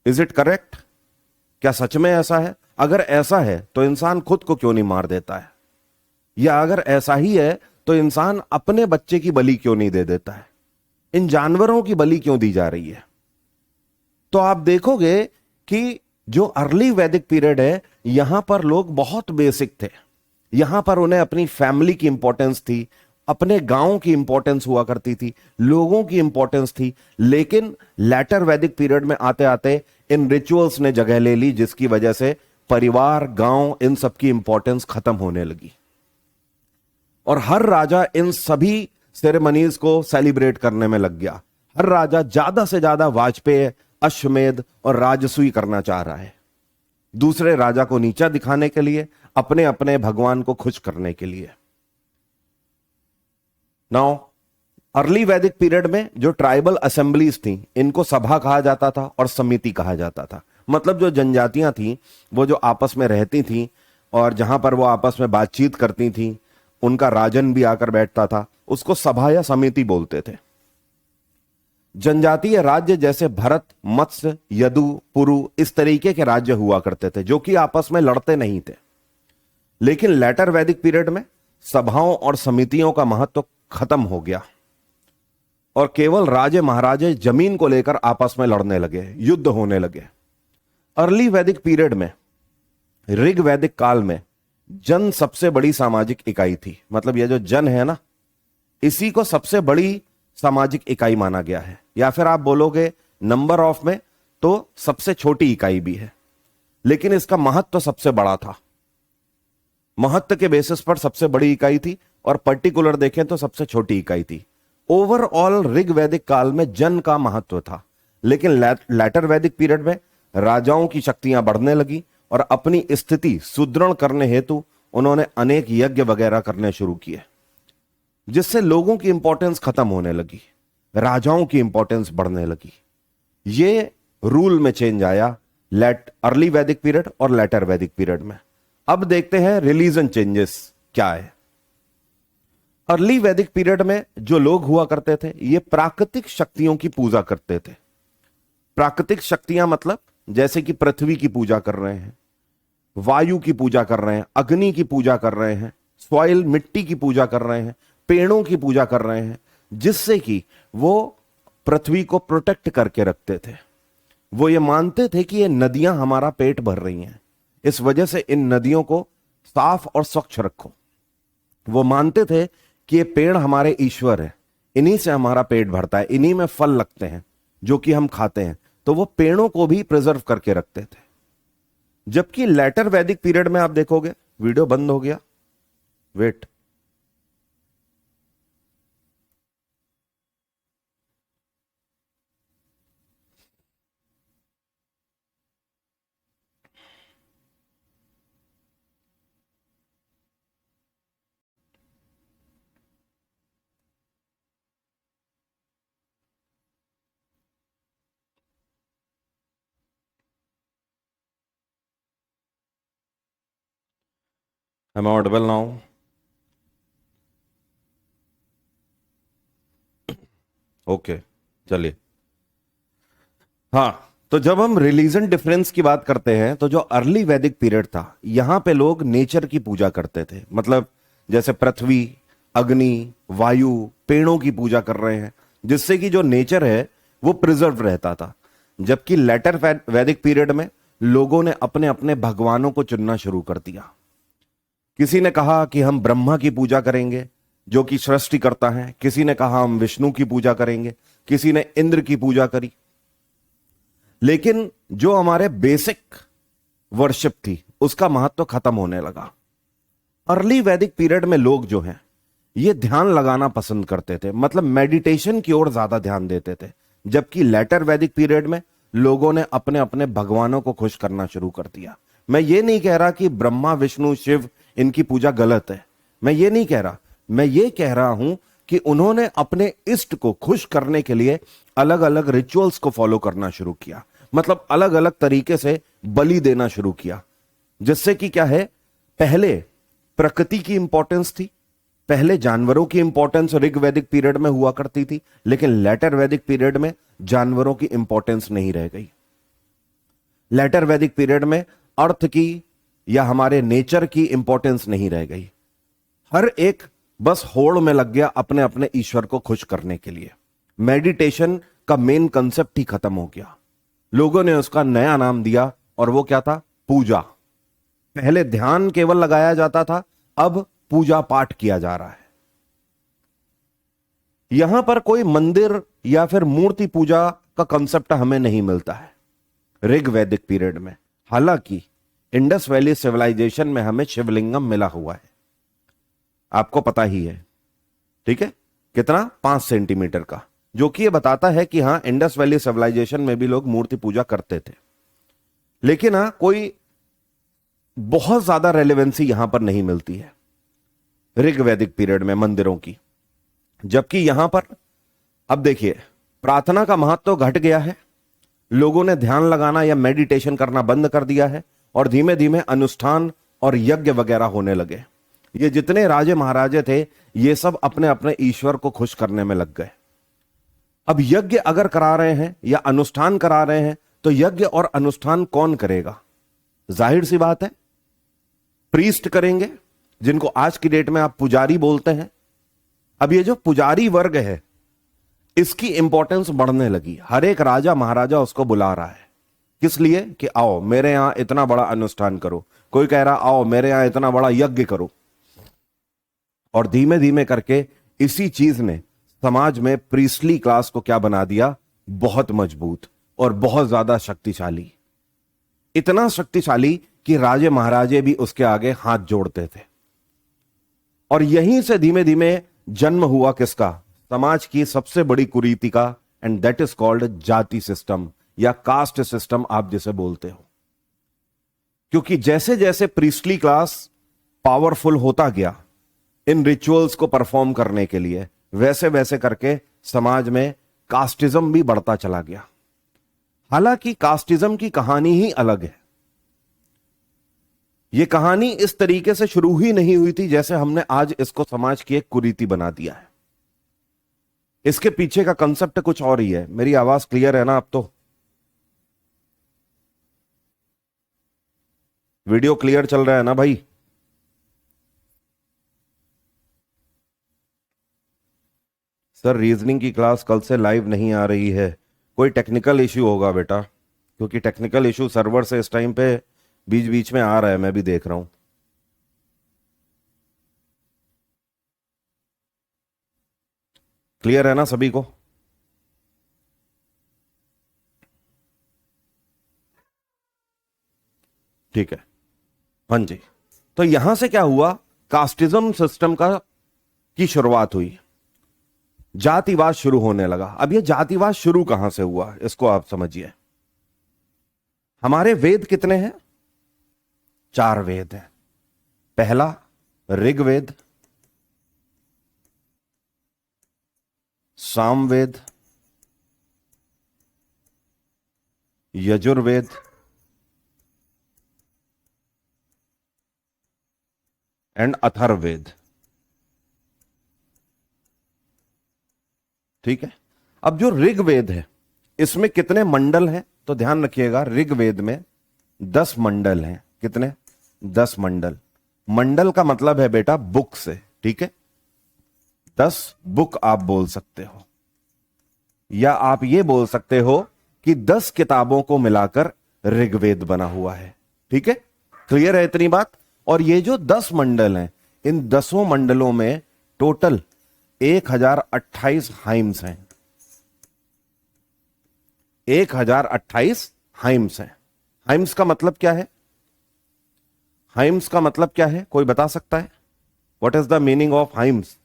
Speaker 1: Is it correct? क्या सच में ऐसा है? अगर ऐसा है तो इंसान खुद को क्यों नहीं मार देता है? या अगर ऐसा ही है तो इंसान अपने बच्चे की बलि क्यों नहीं दे देता है? इन जानवरों की बलि क्यों दी जा रही है? तो आप देखोगे कि जो अर्ली वैदिक पीरियड है, यहां पर लोग बहुत बेसिक थे। यहां पर उन्हें अपनी फैमिली की इंपॉर्टेंस थी, अपने गांव की इंपॉर्टेंस हुआ करती थी, लोगों की इंपॉर्टेंस थी। लेकिन लेटर वैदिक पीरियड में आते आते इन रिचुअल्स ने जगह ले ली, जिसकी वजह से परिवार, गांव, इन सब की इंपॉर्टेंस खत्म होने लगी। और हर राजा इन सभी सेरेमनीज को सेलिब्रेट करने में लग गया। हर राजा ज्यादा से ज्यादा वाजपेय, अश्वमेध और राजसूय करना चाह रहा है, दूसरे राजा को नीचा दिखाने के लिए, अपने अपने भगवान को खुश करने के लिए। नाउ अर्ली वैदिक पीरियड में जो ट्राइबल असेंबलीज थी, इनको सभा कहा जाता था और समिति कहा जाता था। मतलब जो जनजातियां थी वो जो आपस में रहती थी और जहां पर वो आपस में बातचीत करती थी, उनका राजन भी आकर बैठता था, उसको सभा या समिति बोलते थे। जनजातीय राज्य जैसे भरत, मत्स्य, यदु, पुरु, इस तरीके के राज्य हुआ करते थे जो कि आपस में लड़ते नहीं थे। लेकिन लेटर वैदिक पीरियड में सभाओं और समितियों का महत्व खत्म हो गया और केवल राजे महाराजे जमीन को लेकर आपस में लड़ने लगे, युद्ध होने लगे। अर्ली वैदिक पीरियड में, ऋग वैदिक काल में, जन सबसे बड़ी सामाजिक इकाई थी। मतलब यह जो जन है ना, इसी को सबसे बड़ी सामाजिक इकाई माना गया है। या फिर आप बोलोगे नंबर ऑफ में तो सबसे छोटी इकाई भी है, लेकिन इसका महत्व सबसे बड़ा था। महत्व के बेसिस पर सबसे बड़ी इकाई थी और पर्टिकुलर देखें तो सबसे छोटी इकाई थी। ओवरऑल ऋग वैदिक काल में जन का महत्व था, लेकिन लेटर वैदिक पीरियड में राजाओं की शक्तियां बढ़ने लगी और अपनी स्थिति सुदृढ़ करने हेतु उन्होंने अनेक यज्ञ वगैरह करने शुरू किए, जिससे लोगों की इंपॉर्टेंस खत्म होने लगी, राजाओं की इंपॉर्टेंस बढ़ने लगी। ये रूल में चेंज आया अर्ली वैदिक पीरियड और लेटर वैदिक पीरियड में। अब देखते हैं रिलीजन चेंजेस क्या है। अर्ली वैदिक पीरियड में जो लोग हुआ करते थे, ये प्राकृतिक शक्तियों की पूजा करते थे। प्राकृतिक शक्तियां मतलब जैसे कि पृथ्वी की पूजा कर रहे हैं, वायु की पूजा कर रहे हैं, अग्नि की पूजा कर रहे हैं, सॉइल, मिट्टी की पूजा कर रहे हैं, पेड़ों की पूजा कर रहे हैं, जिससे कि वो पृथ्वी को प्रोटेक्ट करके रखते थे। वो ये मानते थे कि ये नदियां हमारा पेट भर रही हैं, इस वजह से इन नदियों को साफ और स्वच्छ रखो। वो मानते थे कि ये पेड़ हमारे ईश्वर है, इन्हीं से हमारा पेट भरता है, इन्हीं में फल लगते हैं जो कि हम खाते हैं। तो वो पेड़ों को भी प्रिजर्व करके रखते थे। जबकि लेटर वैदिक पीरियड में आप देखोगे, वीडियो बंद हो गया, wait, am I audible now? Okay, चलिए। हाँ, तो जब हम रिलीजन डिफरेंस की बात करते हैं, तो जो अर्ली वैदिक पीरियड था, यहां पे लोग नेचर की पूजा करते थे। मतलब जैसे पृथ्वी, अग्नि, वायु, पेड़ों की पूजा कर रहे हैं, जिससे कि जो नेचर है वो प्रिजर्व रहता था। जबकि लेटर वैदिक पीरियड में लोगों ने अपने अपने भगवानों को चुनना शुरू कर दिया। किसी ने कहा कि हम ब्रह्मा की पूजा करेंगे जो कि सृष्टि करता है, किसी ने कहा हम विष्णु की पूजा करेंगे, किसी ने इंद्र की पूजा करी। लेकिन जो हमारे बेसिक वर्शिप थी, उसका महत्व खत्म होने लगा। अर्ली वैदिक पीरियड में लोग जो हैं, ये ध्यान लगाना पसंद करते थे, मतलब मेडिटेशन की ओर ज्यादा ध्यान देते थे। जबकि लेटर वैदिक पीरियड में लोगों ने अपने अपने भगवानों को खुश करना शुरू कर दिया। मैं ये नहीं कह रहा कि ब्रह्मा, विष्णु, शिव, इनकी पूजा गलत है, मैं ये नहीं कह रहा। मैं ये कह रहा हूं कि उन्होंने अपने इष्ट को खुश करने के लिए अलग अलग रिचुअल्स को फॉलो करना शुरू किया। मतलब अलग अलग तरीके से बलि देना शुरू किया, जिससे कि क्या है, पहले प्रकृति की इंपॉर्टेंस थी, पहले जानवरों की इंपॉर्टेंस ऋग वैदिक पीरियड में हुआ करती थी, लेकिन लेटर वैदिक पीरियड में जानवरों की इंपॉर्टेंस नहीं रह गई। लेटर वैदिक पीरियड में अर्थ की, या हमारे नेचर की इंपॉर्टेंस नहीं रह गई। हर एक बस होड़ में लग गया अपने अपने ईश्वर को खुश करने के लिए। मेडिटेशन का मेन कंसेप्ट ही खत्म हो गया। लोगों ने उसका नया नाम दिया और वो क्या था? पूजा। पहले ध्यान केवल लगाया जाता था, अब पूजा पाठ किया जा रहा है। यहां पर कोई मंदिर या फिर मूर्ति पूजा का कंसेप्ट हमें नहीं मिलता है ऋग वैदिक पीरियड में। हालांकि इंडस वैली सिविलाइजेशन में हमें शिवलिंगम मिला हुआ है, आपको पता ही है, ठीक है? कितना? 5 सेंटीमीटर का, जो कि यह बताता है कि हां, इंडस वैली सिविलाइजेशन में भी लोग मूर्ति पूजा करते थे। लेकिन हां, कोई बहुत ज्यादा रेलेवेंसी यहां पर नहीं मिलती है ऋग वैदिक पीरियड में मंदिरों की। जबकि यहां पर अब देखिए, प्रार्थना का महत्व तो घट गया है, लोगों ने ध्यान लगाना या मेडिटेशन करना बंद कर दिया है और धीमे धीमे अनुष्ठान और यज्ञ वगैरह होने लगे। ये जितने राजे महाराजे थे, ये सब अपने अपने ईश्वर को खुश करने में लग गए। अब यज्ञ अगर करा रहे हैं या अनुष्ठान करा रहे हैं, तो यज्ञ और अनुष्ठान कौन करेगा? जाहिर सी बात है, प्रीस्ट करेंगे, जिनको आज की डेट में आप पुजारी बोलते हैं। अब ये जो पुजारी वर्ग है, इसकी इंपॉर्टेंस बढ़ने लगी। हर एक राजा महाराजा उसको बुला रहा है। किस लिए? कि आओ मेरे यहां इतना बड़ा अनुष्ठान करो। कोई कह रहा आओ मेरे यहां इतना बड़ा यज्ञ करो। और धीमे धीमे करके इसी चीज ने समाज में प्रीस्टली क्लास को क्या बना दिया? बहुत मजबूत और बहुत ज्यादा शक्तिशाली। इतना शक्तिशाली कि राजे महाराजे भी उसके आगे हाथ जोड़ते थे। और यहीं से धीमे धीमे जन्म हुआ किसका? समाज की सबसे बड़ी कुरीति का, एंड दैट इज कॉल्ड जाति सिस्टम या कास्ट सिस्टम, आप जिसे बोलते हो। क्योंकि जैसे जैसे प्रीस्टली क्लास पावरफुल होता गया इन रिचुअल्स को परफॉर्म करने के लिए, वैसे वैसे करके समाज में कास्टिज्म भी बढ़ता चला गया। हालांकि कास्टिज्म की कहानी ही अलग है। यह कहानी इस तरीके से शुरू ही नहीं हुई थी जैसे हमने आज इसको समाज की एक कुरीति बना दिया है। इसके पीछे का कंसेप्ट कुछ और ही है। मेरी आवाज क्लियर है ना? अब तो वीडियो क्लियर चल रहा है ना भाई? सर रीजनिंग की क्लास कल से लाइव नहीं आ रही है। कोई टेक्निकल इश्यू होगा बेटा, क्योंकि टेक्निकल इश्यू सर्वर से इस टाइम पे बीच बीच में आ रहा है, मैं भी देख रहा हूं। क्लियर है ना सभी को? ठीक है, हाँ जी। तो यहां से क्या हुआ? कास्टिज्म सिस्टम का की शुरुआत हुई, जातिवाद शुरू होने लगा। अब यह जातिवाद शुरू कहां से हुआ, इसको आप समझिए। हमारे वेद कितने हैं? 4 वेद हैं। पहला ऋग्वेद, सामवेद, यजुर्वेद, एंड अथर्ववेद। ठीक है। अब जो ऋग्वेद है, इसमें कितने मंडल हैं? तो ध्यान रखिएगा, ऋग्वेद में 10 मंडल हैं। कितने? 10 मंडल। मंडल का मतलब है बेटा बुक से, ठीक है? 10 बुक आप बोल सकते हो, या आप ये बोल सकते हो कि 10 किताबों को मिलाकर ऋग्वेद बना हुआ है। ठीक है, क्लियर है इतनी बात? और ये जो 10 मंडल हैं, इन 10 मंडलों में टोटल 1028 हाइम्स हैं। 1028 हाइम्स हैं। हाइम्स का मतलब क्या है? हाइम्स का मतलब क्या है? कोई बता सकता है? What is the meaning of hymns?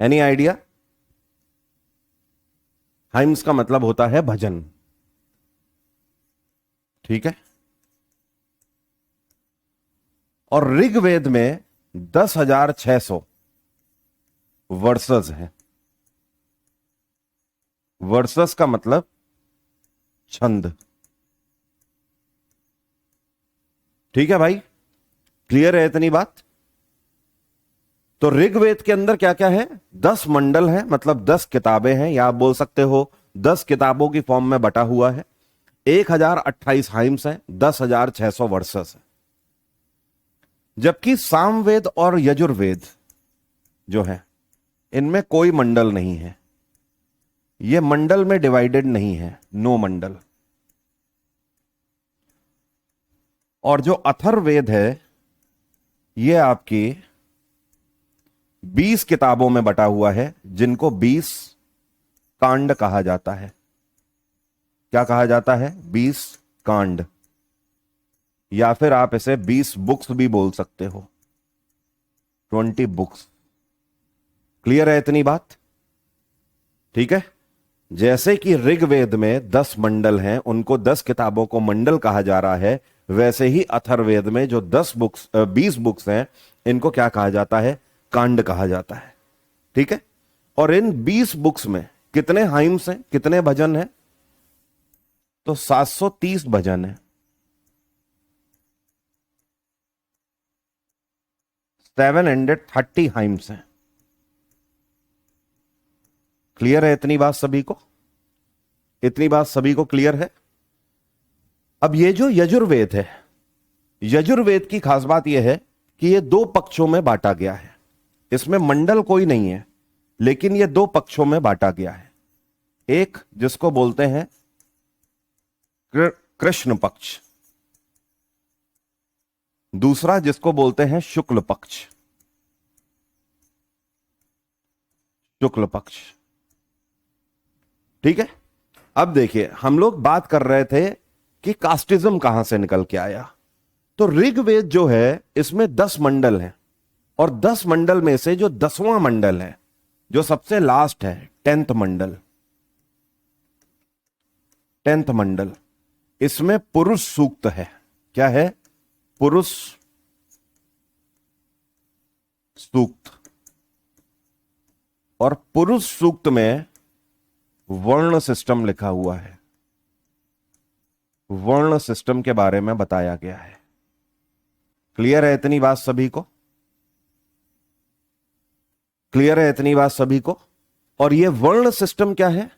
Speaker 1: Any idea? Hymns का मतलब होता है भजन। ठीक है। और ऋग्वेद में 10,600 वर्सेस हैं। वर्सेस का मतलब छंद। ठीक है भाई, क्लियर है इतनी बात? तो ऋग्वेद के अंदर क्या क्या है? 10 मंडल हैं, मतलब 10 किताबें हैं, या आप बोल सकते हो 10 किताबों की फॉर्म में बटा हुआ है। 1028 हाइम्स हैं, 10,600 वर्सेस है। जबकि सामवेद और यजुर्वेद जो है इनमें कोई मंडल नहीं है, ये मंडल में डिवाइडेड नहीं है, नो मंडल। और जो अथर्ववेद है ये आपकी 20 किताबों में बटा हुआ है, जिनको 20 कांड कहा जाता है। क्या कहा जाता है? 20 कांड, या फिर आप इसे 20 बुक्स भी बोल सकते हो, 20 बुक्स। क्लियर है इतनी बात? ठीक है। जैसे कि ऋग्वेद में 10 मंडल हैं, उनको 10 किताबों को मंडल कहा जा रहा है, वैसे ही अथर्ववेद में जो 20 बुक्स हैं, इनको क्या कहा जाता है? कांड कहा जाता है। ठीक है। और इन 20 बुक्स में कितने हाइम्स हैं, कितने भजन हैं? तो 730 भजन है, 730 हाइम्स हैं। क्लियर है इतनी बात सभी को? इतनी बात सभी को क्लियर है? अब ये जो यजुर्वेद है, यजुर्वेद की खास बात यह है कि ये 2 पक्षों में बांटा गया है। इसमें मंडल कोई नहीं है, लेकिन ये 2 पक्षों में बांटा गया है। एक जिसको बोलते हैं कृष्ण पक्ष, दूसरा जिसको बोलते हैं शुक्ल पक्ष। शुक्ल पक्ष। ठीक है। अब देखिए, हम लोग बात कर रहे थे कि कास्टिज्म कहां से निकल के आया। तो ऋग्वेद जो है इसमें 10 मंडल हैं, और 10 मंडल में से जो 10वां मंडल है, जो सबसे लास्ट है, 10th मंडल, 10th मंडल, इसमें पुरुष सूक्त है। क्या है? पुरुष सूक्त। और पुरुष सूक्त में वर्ण सिस्टम लिखा हुआ है, वर्ण सिस्टम के बारे में बताया गया है। क्लियर है इतनी बात सभी को? क्लियर है इतनी बात सभी को? और यह वर्ण सिस्टम क्या है?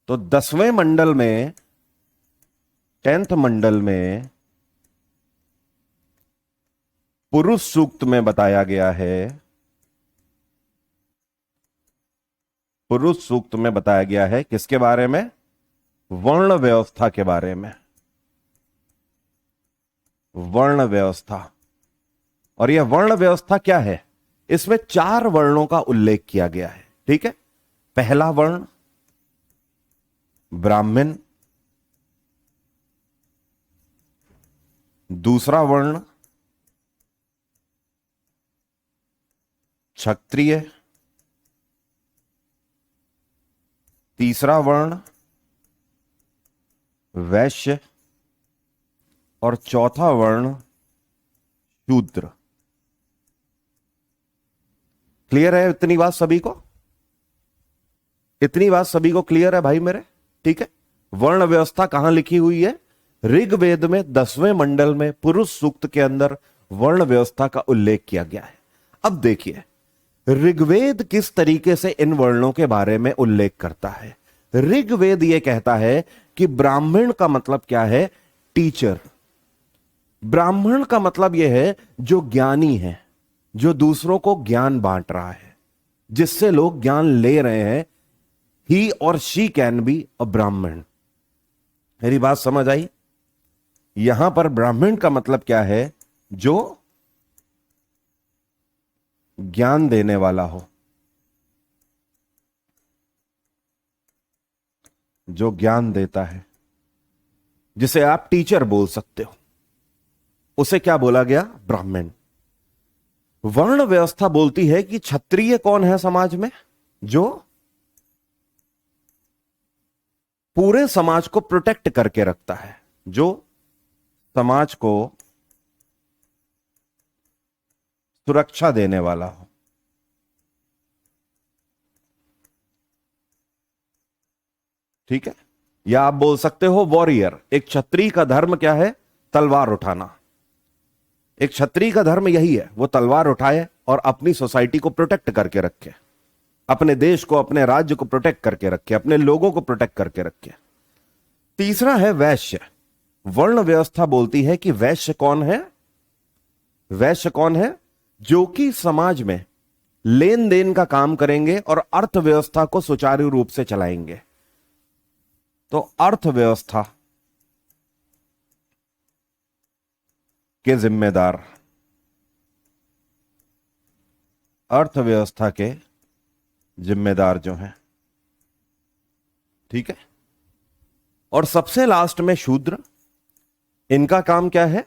Speaker 1: तो 10वें मंडल में, 10th मंडल में पुरुष सूक्त में बताया गया है, पुरुष सूक्त में बताया गया है किसके बारे में? वर्ण व्यवस्था के बारे में। वर्ण व्यवस्था। और यह वर्ण व्यवस्था क्या है? इसमें 4 वर्णों का उल्लेख किया गया है। ठीक है। पहला वर्ण ब्राह्मण, दूसरा वर्ण क्षत्रिय, तीसरा वर्ण वैश्य, और चौथा वर्ण शूद्र। क्लियर है इतनी बात सभी को? इतनी बात सभी को क्लियर है भाई मेरे? ठीक है। वर्ण व्यवस्था कहां लिखी हुई है? ऋग्वेद में 10वें मंडल में पुरुष सूक्त के अंदर वर्ण व्यवस्था का उल्लेख किया गया है। अब देखिए, ऋग्वेद किस तरीके से इन वर्णों के बारे में उल्लेख करता है। ऋग्वेद यह कहता है कि ब्राह्मण का मतलब क्या है? टीचर। ब्राह्मण का मतलब यह है जो ज्ञानी है, जो दूसरों को ज्ञान बांट रहा है, जिससे लोग ज्ञान ले रहे हैं। ही और शी कैन बी अ ब्राह्मण। मेरी बात समझ आई? यहां पर ब्राह्मण का मतलब क्या है? जो ज्ञान देने वाला हो, जो ज्ञान देता है, जिसे आप टीचर बोल सकते हो, उसे क्या बोला गया? ब्राह्मण। वर्ण व्यवस्था बोलती है कि क्षत्रिय कौन है समाज में? जो पूरे समाज को प्रोटेक्ट करके रखता है, जो समाज को सुरक्षा देने वाला हो। ठीक है। या आप बोल सकते हो वॉरियर। एक क्षत्रिय का धर्म क्या है? तलवार उठाना। एक क्षत्रिय का धर्म यही है, वो तलवार उठाए और अपनी सोसाइटी को प्रोटेक्ट करके रखे। अपने देश को, अपने राज्य को प्रोटेक्ट करके रखे, अपने लोगों को प्रोटेक्ट करके रखे। तीसरा है वैश्य। वर्ण व्यवस्था बोलती है कि वैश्य कौन है? वैश्य कौन है? जो कि समाज में लेन देन का काम करेंगे और अर्थव्यवस्था को सुचारू रूप से चलाएंगे। तो अर्थव्यवस्था के जिम्मेदार, अर्थव्यवस्था के जिम्मेदार जो हैं, ठीक है। और सबसे लास्ट में शूद्र। इनका काम क्या है?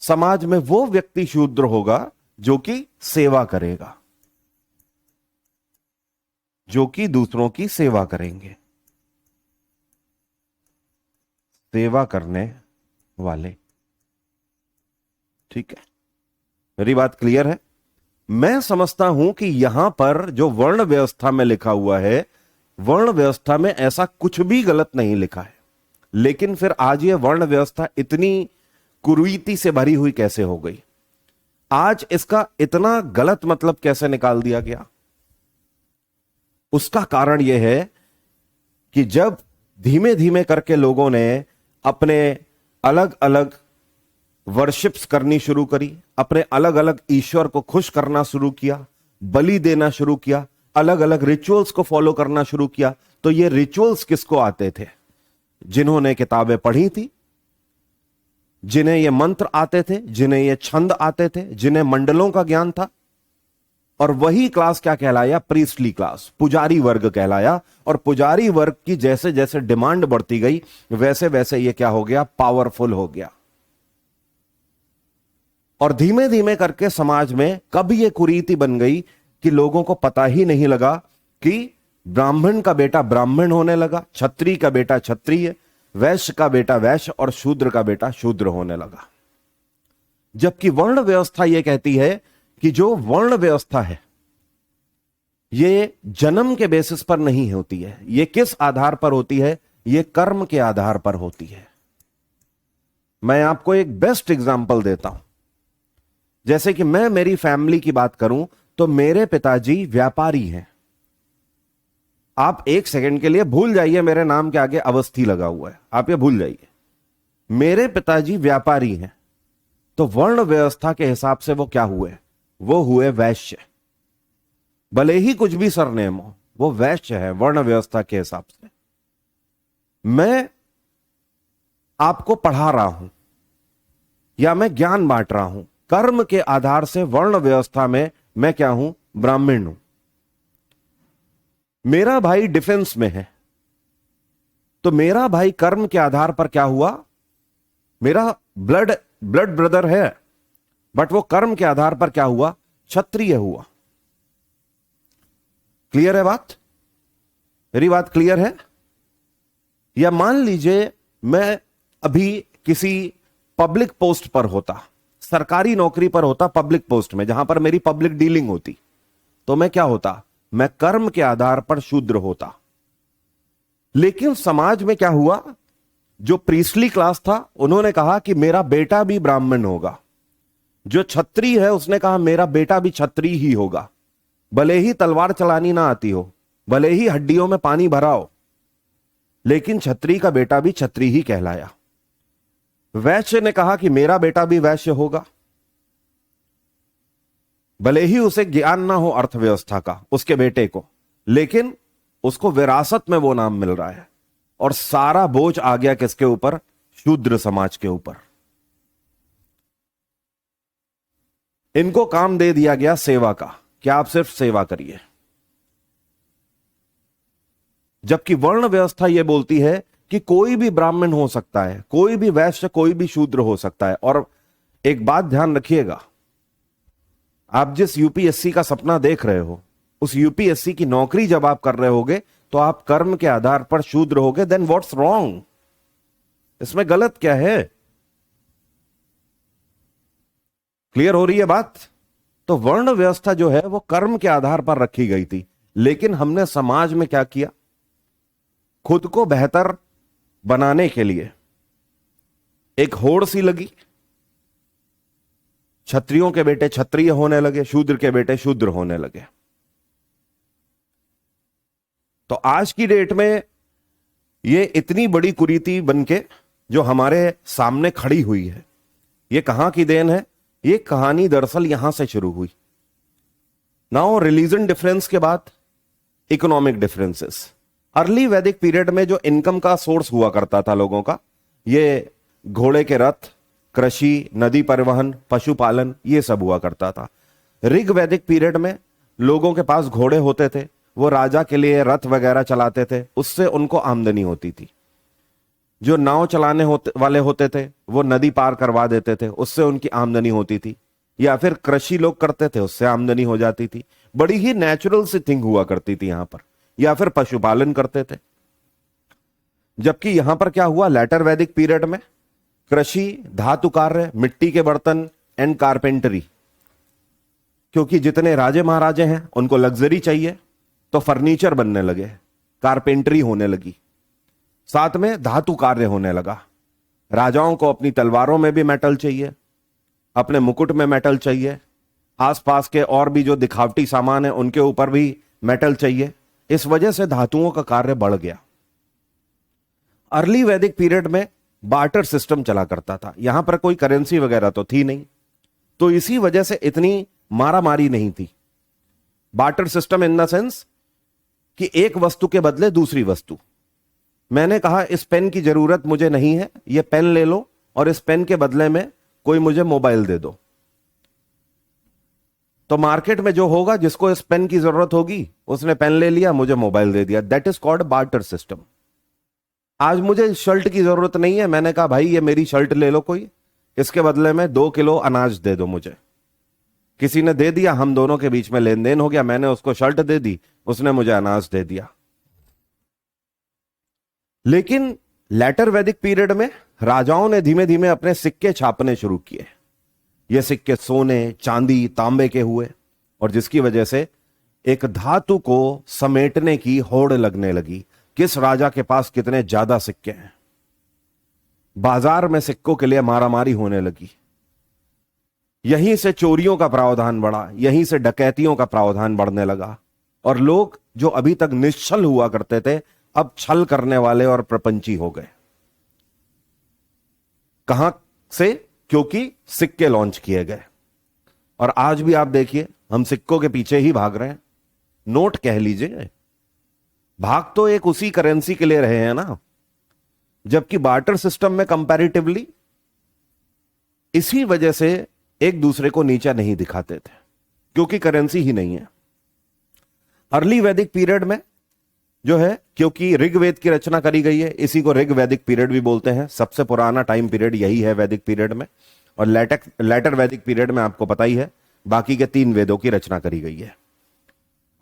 Speaker 1: समाज में वो व्यक्ति शूद्र होगा जो कि सेवा करेगा, जो कि दूसरों की सेवा करेंगे, सेवा करने वाले। ठीक है, मेरी बात क्लियर है? मैं समझता हूं कि यहां पर जो वर्ण व्यवस्था में लिखा हुआ है, वर्ण व्यवस्था में ऐसा कुछ भी गलत नहीं लिखा है, लेकिन फिर आज ये वर्ण व्यवस्था इतनी कुरीति से भरी हुई कैसे हो गई? आज इसका इतना गलत मतलब कैसे निकाल दिया गया? उसका कारण यह है कि जब धीमे धीमे करके लोगों ने अपने अलग अलग वर्शिप्स करनी शुरू करी, अपने अलग अलग ईश्वर को खुश करना शुरू किया, बलि देना शुरू किया, अलग अलग रिचुअल्स को फॉलो करना शुरू किया, तो ये रिचुअल्स किसको आते थे? जिन्होंने किताबें पढ़ी थी, जिन्हें ये मंत्र आते थे, जिन्हें ये छंद आते थे, जिन्हें मंडलों का ज्ञान था। और वही क्लास क्या कहलाया? प्रीस्टली क्लास, पुजारी वर्ग कहलाया। और पुजारी वर्ग की जैसे जैसे डिमांड बढ़ती गई, वैसे वैसे ये क्या हो गया? पावरफुल हो गया। और धीमे धीमे करके समाज में कब ये कुरीति बन गई कि लोगों को पता ही नहीं लगा कि ब्राह्मण का बेटा ब्राह्मण होने लगा, क्षत्रिय का बेटा क्षत्रिय, वैश्य का बेटा वैश्य और शूद्र का बेटा शूद्र होने लगा। जबकि वर्ण व्यवस्था यह कहती है कि जो वर्ण व्यवस्था है ये जन्म के बेसिस पर नहीं होती है। ये किस आधार पर होती है? ये कर्म के आधार पर होती है। मैं आपको एक बेस्ट एग्जांपल देता हूं। जैसे कि मैं मेरी फैमिली की बात करूं तो मेरे पिताजी व्यापारी हैं। आप एक सेकंड के लिए भूल जाइए मेरे नाम के आगे अवस्थी लगा हुआ है, आप ये भूल जाइए। मेरे पिताजी व्यापारी हैं, तो वर्ण व्यवस्था के हिसाब से वो क्या हुए? वो हुए वैश्य। भले ही कुछ भी सरनेम हो, वो वैश्य है वर्ण व्यवस्था के हिसाब से। मैं आपको पढ़ा रहा हूं या मैं ज्ञान बांट रहा हूं, कर्म के आधार से वर्ण व्यवस्था में मैं क्या हूं? ब्राह्मण हूं। मेरा भाई डिफेंस में है, तो मेरा भाई कर्म के आधार पर क्या हुआ? मेरा ब्लड ब्रदर है, बट वो कर्म के आधार पर क्या हुआ? क्षत्रिय हुआ। क्लियर है बात? मेरी बात क्लियर है? या मान लीजिए मैं अभी किसी पब्लिक पोस्ट पर होता, सरकारी नौकरी पर होता, पब्लिक पोस्ट में, जहां पर मेरी पब्लिक डीलिंग होती, तो मैं क्या होता? मैं कर्म के आधार पर शूद्र होता। लेकिन समाज में क्या हुआ? जो प्रीस्टली क्लास था उन्होंने कहा कि मेरा बेटा भी ब्राह्मण होगा। जो क्षत्रिय है उसने कहा मेरा बेटा भी क्षत्रिय ही होगा, भले ही तलवार चलानी ना आती हो, भले ही हड्डियों में पानी भरा हो, लेकिन क्षत्रिय का बेटा भी क्षत्रिय ही कहलाया। वैश्य ने कहा कि मेरा बेटा भी वैश्य होगा, भले ही उसे ज्ञान ना हो अर्थव्यवस्था का, उसके बेटे को, लेकिन उसको विरासत में वो नाम मिल रहा है। और सारा बोझ आ गया किसके ऊपर? शूद्र समाज के ऊपर। इनको काम दे दिया गया सेवा का, क्या आप सिर्फ सेवा करिए। जबकि वर्ण व्यवस्था यह बोलती है कि कोई भी ब्राह्मण हो सकता है, कोई भी वैश्य, कोई भी शूद्र हो सकता है। और एक बात ध्यान रखिएगा, आप जिस यूपीएससी का सपना देख रहे हो, उस यूपीएससी की नौकरी जब आप कर रहे होगे तो आप कर्म के आधार पर शूद्र होगे, देन व्हाट्स रॉन्ग? इसमें गलत क्या है? क्लियर हो रही है बात? तो वर्ण व्यवस्था जो है वो कर्म के आधार पर रखी गई थी, लेकिन हमने समाज में क्या किया? खुद को बेहतर बनाने के लिए एक होड़ सी लगी, क्षत्रियों के बेटे क्षत्रिय होने लगे, शूद्र के बेटे शूद्र होने लगे। तो आज की डेट में ये इतनी बड़ी कुरीति बनके जो हमारे सामने खड़ी हुई है, ये कहां की देन है? ये कहानी दरअसल यहां से शुरू हुई। नाउ रिलीजन डिफरेंस के बाद इकोनॉमिक डिफरेंसेस। अर्ली वैदिक पीरियड में जो इनकम का सोर्स हुआ करता था लोगों का, ये घोड़े के रथ, कृषि, नदी परिवहन, पशुपालन, ये सब हुआ करता था। ऋग वैदिक पीरियड में लोगों के पास घोड़े होते थे, वो राजा के लिए रथ वगैरह चलाते थे, उससे उनको आमदनी होती थी। जो नाव चलाने वाले होते थे वो नदी पार करवा देते थे, उससे उनकी आमदनी होती थी। या फिर कृषि लोग करते थे, उससे आमदनी हो जाती थी। बड़ी ही नेचुरल सी थिंग हुआ करती थी यहां पर। या फिर पशुपालन करते थे। जबकि यहां पर क्या हुआ, लेटर वैदिक पीरियड में कृषि, धातु कार्य, मिट्टी के बर्तन एंड कारपेंटरी, क्योंकि जितने राजे महाराजे हैं उनको लग्जरी चाहिए, तो फर्नीचर बनने लगे, कारपेंटरी होने लगी, साथ में धातु कार्य होने लगा। राजाओं को अपनी तलवारों में भी मेटल चाहिए, अपने मुकुट में मेटल चाहिए, आसपास के और भी जो दिखावटी सामान है उनके ऊपर भी मेटल चाहिए। इस वजह से धातुओं का कार्य बढ़ गया। अर्ली वैदिक पीरियड में बार्टर सिस्टम चला करता था। यहां पर कोई करेंसी वगैरह तो थी नहीं, तो इसी वजह से इतनी मारामारी नहीं थी। Barter system in the sense कि एक वस्तु के बदले दूसरी वस्तु। मैंने कहा इस पेन की जरूरत मुझे नहीं है, ये पेन ले लो, और इस पेन के बदले में कोई मुझे मोबाइल दे दो। तो मार्केट में जो होगा, जिसको इस पेन की जरूरत होगी, उसने पेन ले लिया, मुझे मोबाइल दे दिया। That is called barter system. आज मुझे शर्ट की जरूरत नहीं है, मैंने कहा भाई ये मेरी शर्ट ले लो कोई, इसके बदले में 2 किलो अनाज दे दो मुझे। किसी ने दे दिया, हम दोनों के बीच में लेन देन हो गया। मैंने उसको शर्ट दे दी, उसने मुझे अनाज दे दिया। लेकिन लेटर वैदिक पीरियड में राजाओं ने धीमे धीमे अपने सिक्के छापने शुरू किए। ये सिक्के सोने, चांदी, तांबे के हुए, और जिसकी वजह से एक धातु को समेटने की होड़ लगने लगी। किस राजा के पास कितने ज्यादा सिक्के हैं। बाजार में सिक्कों के लिए मारामारी होने लगी। यहीं से चोरियों का प्रावधान बढ़ा, यहीं से डकैतियों का प्रावधान बढ़ने लगा। और लोग जो अभी तक निश्चल हुआ करते थे, अब छल करने वाले और प्रपंची हो गए। कहां से? क्योंकि सिक्के लॉन्च किए गए। और आज भी आप देखिए, हम सिक्कों के पीछे ही भाग रहे हैं। नोट कह लीजिए, भाग तो एक उसी करेंसी के लिए रहे हैं ना। जबकि बार्टर सिस्टम में कंपैरेटिवली इसी वजह से एक दूसरे को नीचा नहीं दिखाते थे, क्योंकि करेंसी ही नहीं है। अर्ली वैदिक पीरियड में जो है, क्योंकि ऋग्वेद की रचना करी गई है, इसी को ऋग वैदिक पीरियड भी बोलते हैं। सबसे पुराना टाइम पीरियड यही है वैदिक पीरियड में। और लेटर वैदिक पीरियड में आपको पता ही है, बाकी के 3 वेदों की रचना करी गई है।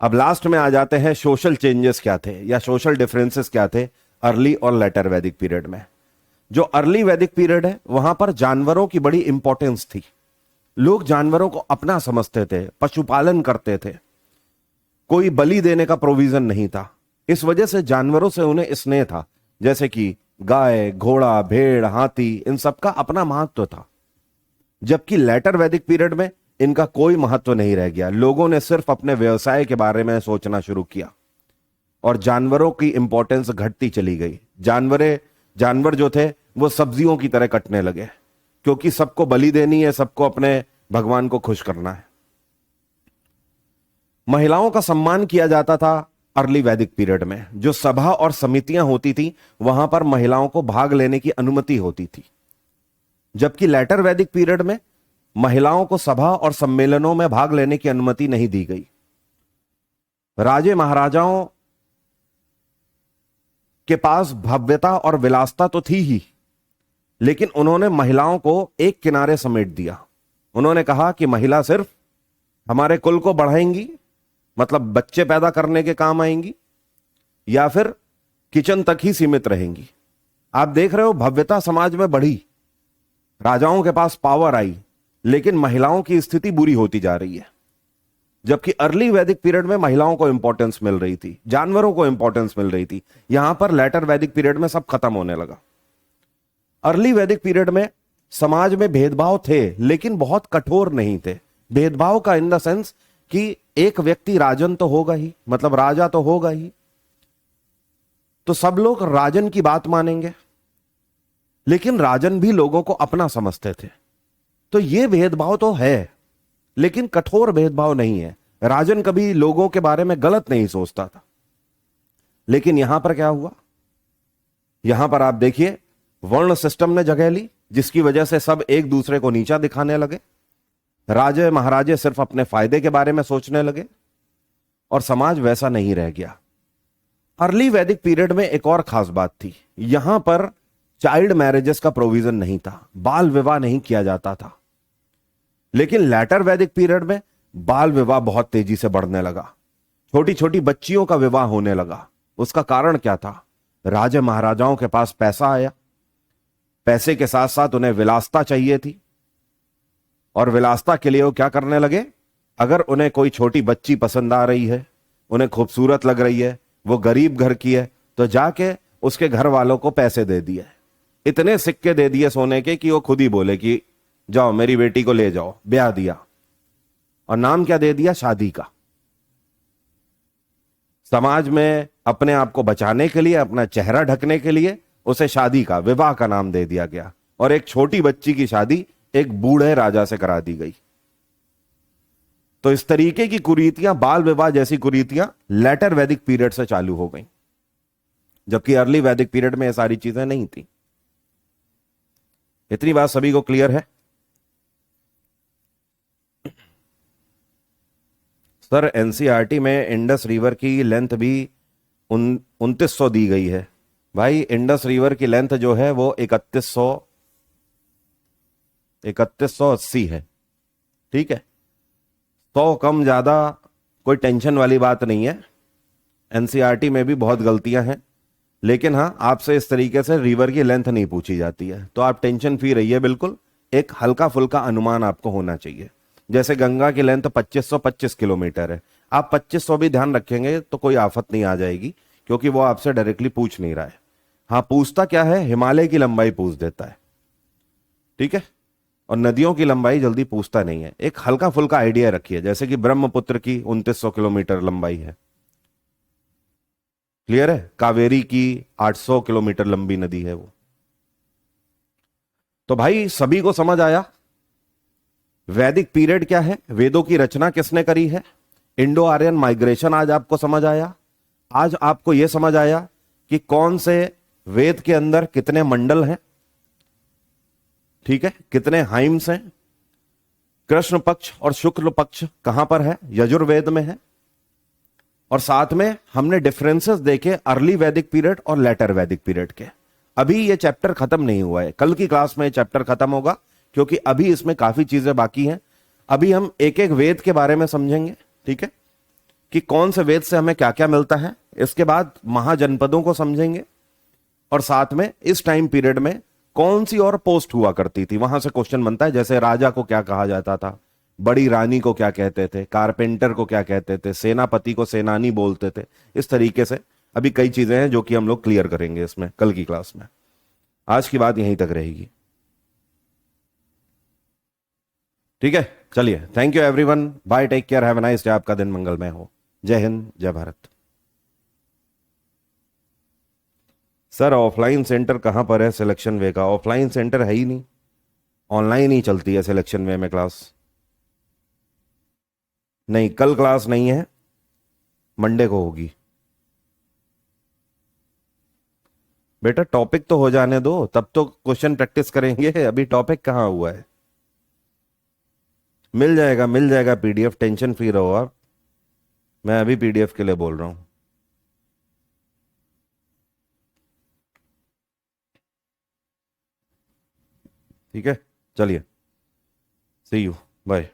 Speaker 1: अब लास्ट में आ जाते हैं सोशल चेंजेस क्या थे, या सोशल डिफरेंसेस क्या थे अर्ली और लेटर वैदिक पीरियड में। जो अर्ली वैदिक पीरियड है, वहां पर जानवरों की बड़ी इंपॉर्टेंस थी। लोग जानवरों को अपना समझते थे, पशुपालन करते थे। कोई बलि देने का प्रोविजन नहीं था। इस वजह से जानवरों से उन्हें स्नेह था। जैसे कि गाय, घोड़ा, भेड़, हाथी, इन सब का अपना महत्व था। जबकि लेटर वैदिक पीरियड में इनका कोई महत्व नहीं रह गया। लोगों ने सिर्फ अपने व्यवसाय के बारे में सोचना शुरू किया, और जानवरों की इंपॉर्टेंस घटती चली गई। जानवर जो थे वो सब्जियों की तरह कटने लगे, क्योंकि सबको बलि देनी है, सबको अपने भगवान को खुश करना है। महिलाओं का सम्मान किया जाता था अर्ली वैदिक पीरियड में। जो सभा और समितियां होती थी, वहां पर महिलाओं को भाग लेने की अनुमति होती थी। जबकि लेटर वैदिक पीरियड में महिलाओं को सभा और सम्मेलनों में भाग लेने की अनुमति नहीं दी गई। राजे महाराजाओं के पास भव्यता और विलासता तो थी ही, लेकिन उन्होंने महिलाओं को एक किनारे समेट दिया। उन्होंने कहा कि महिला सिर्फ हमारे कुल को बढ़ाएंगी, मतलब बच्चे पैदा करने के काम आएंगी, या फिर किचन तक ही सीमित रहेंगी। आप देख रहे हो, भव्यता समाज में बढ़ी, राजाओं के पास पावर आई, लेकिन महिलाओं की स्थिति बुरी होती जा रही है। जबकि अर्ली वैदिक पीरियड में महिलाओं को इंपॉर्टेंस मिल रही थी, जानवरों को इंपॉर्टेंस मिल रही थी। यहां पर लेटर वैदिक पीरियड में सब खत्म होने लगा। अर्ली वैदिक पीरियड में समाज में भेदभाव थे, लेकिन बहुत कठोर नहीं थे। भेदभाव का इन द सेंस कि एक व्यक्ति राजन तो होगा ही, मतलब राजा तो होगा ही, तो सब लोग राजन की बात मानेंगे, लेकिन राजन भी लोगों को अपना समझते थे। तो ये भेदभाव तो है, लेकिन कठोर भेदभाव नहीं है। राजन कभी लोगों के बारे में गलत नहीं सोचता था। लेकिन यहां पर क्या हुआ, यहां पर आप देखिए वर्ण सिस्टम ने जगह ली, जिसकी वजह से सब एक दूसरे को नीचा दिखाने लगे। राजे महाराजे सिर्फ अपने फायदे के बारे में सोचने लगे और समाज वैसा नहीं रह गया। अर्ली वैदिक पीरियड में एक और खास बात थी, यहां पर चाइल्ड मैरिजेस का प्रोविजन नहीं था, बाल विवाह नहीं किया जाता था। लेकिन लैटर वैदिक पीरियड में बाल विवाह बहुत तेजी से बढ़ने लगा, छोटी छोटी बच्चियों का विवाह होने लगा। उसका कारण क्या था? राजे महाराजाओं के पास पैसा आया, पैसे के साथ साथ उन्हें विलासता चाहिए थी, और विलासता के लिए वो क्या करने लगे, अगर उन्हें कोई छोटी बच्ची पसंद आ रही है, उन्हें खूबसूरत लग रही है, वो गरीब घर की है, तो जाके उसके घर वालों को पैसे दे दिए, इतने सिक्के दे दिए सोने के कि वो खुद ही बोले कि जाओ मेरी बेटी को ले जाओ, ब्याह दिया। और नाम क्या दे दिया? शादी का। समाज में अपने आप को बचाने के लिए, अपना चेहरा ढकने के लिए उसे शादी का, विवाह का नाम दे दिया गया, और एक छोटी बच्ची की शादी एक बूढ़े राजा से करा दी गई। तो इस तरीके की कुरीतियां, बाल विवाह जैसी कुरीतियां लेटर वैदिक पीरियड से चालू हो गई, जबकि अर्ली वैदिक पीरियड में ये सारी चीजें नहीं थी। इतनी बात सभी को क्लियर है? सर एनसीईआरटी में इंडस रिवर की लेंथ भी 2900 दी गई है। भाई इंडस रिवर की लेंथ जो है वो 3180 है, ठीक है। 100 कम ज्यादा कोई टेंशन वाली बात नहीं है। एनसीईआरटी में भी बहुत गलतियां हैं, लेकिन हाँ आपसे इस तरीके से रिवर की लेंथ नहीं पूछी जाती है, तो आप टेंशन फ्री रहिए। बिल्कुल एक हल्का फुल्का अनुमान आपको होना चाहिए। जैसे गंगा की लेंथ 2525 किलोमीटर है, आप 2500 भी ध्यान रखेंगे तो कोई आफत नहीं आ जाएगी, क्योंकि वो आपसे डायरेक्टली पूछ नहीं रहा है। हाँ पूछता क्या है, हिमालय की लंबाई पूछ देता है, ठीक है, और नदियों की लंबाई जल्दी पूछता नहीं है। एक हल्का फुल्का आइडिया रखिए, जैसे कि ब्रह्मपुत्र की 2900 किलोमीटर लंबाई है, क्लियर है। कावेरी की 800 किलोमीटर लंबी नदी है वो। तो भाई सभी को समझ आया वैदिक पीरियड क्या है, वेदों की रचना किसने करी है, इंडो आर्यन माइग्रेशन आज आपको समझ आया। आज आपको यह समझ आया कि कौन से वेद के अंदर कितने मंडल हैं, ठीक है, कितने हाइम्स हैं, कृष्ण पक्ष और शुक्ल पक्ष कहां पर है, यजुर्वेद में है। और साथ में हमने डिफरेंसेस देखे अर्ली वैदिक पीरियड और लेटर वैदिक पीरियड के। अभी ये चैप्टर खत्म नहीं हुआ है, कल की क्लास में ये चैप्टर खत्म होगा, क्योंकि अभी इसमें काफी चीजें बाकी हैं। अभी हम एक एक वेद के बारे में समझेंगे, ठीक है, कि कौन से वेद से हमें क्या क्या मिलता है। इसके बाद महाजनपदों को समझेंगे, और साथ में इस टाइम पीरियड में कौन सी और पोस्ट हुआ करती थी, वहां से क्वेश्चन बनता है। जैसे राजा को क्या कहा जाता था, बड़ी रानी को क्या कहते थे, कारपेंटर को क्या कहते थे, सेनापति को सेनानी बोलते थे। इस तरीके से अभी कई चीजें हैं जो कि हम लोग क्लियर करेंगे इसमें कल की क्लास में। आज की बात यहीं तक रहेगी, ठीक है। चलिए, thank you everyone, bye, take care, have a nice day, आपका दिन मंगलमय हो। जय हिंद, जय भारत। सर ऑफलाइन सेंटर कहां पर है सिलेक्शन वे का? ऑफलाइन सेंटर है ही नहीं, ऑनलाइन ही चलती है सिलेक्शन वे में क्लास। नहीं, कल क्लास नहीं है, मंडे को होगी। बेटा टॉपिक तो हो जाने दो, तब तो क्वेश्चन प्रैक्टिस करेंगे। अभी टॉपिक कहां हुआ है? मिल जाएगा, मिल जाएगा पीडीएफ, टेंशन फ्री रहो आप। मैं अभी पीडीएफ के लिए बोल रहा हूं, ठीक है। चलिए, सी यू, बाय।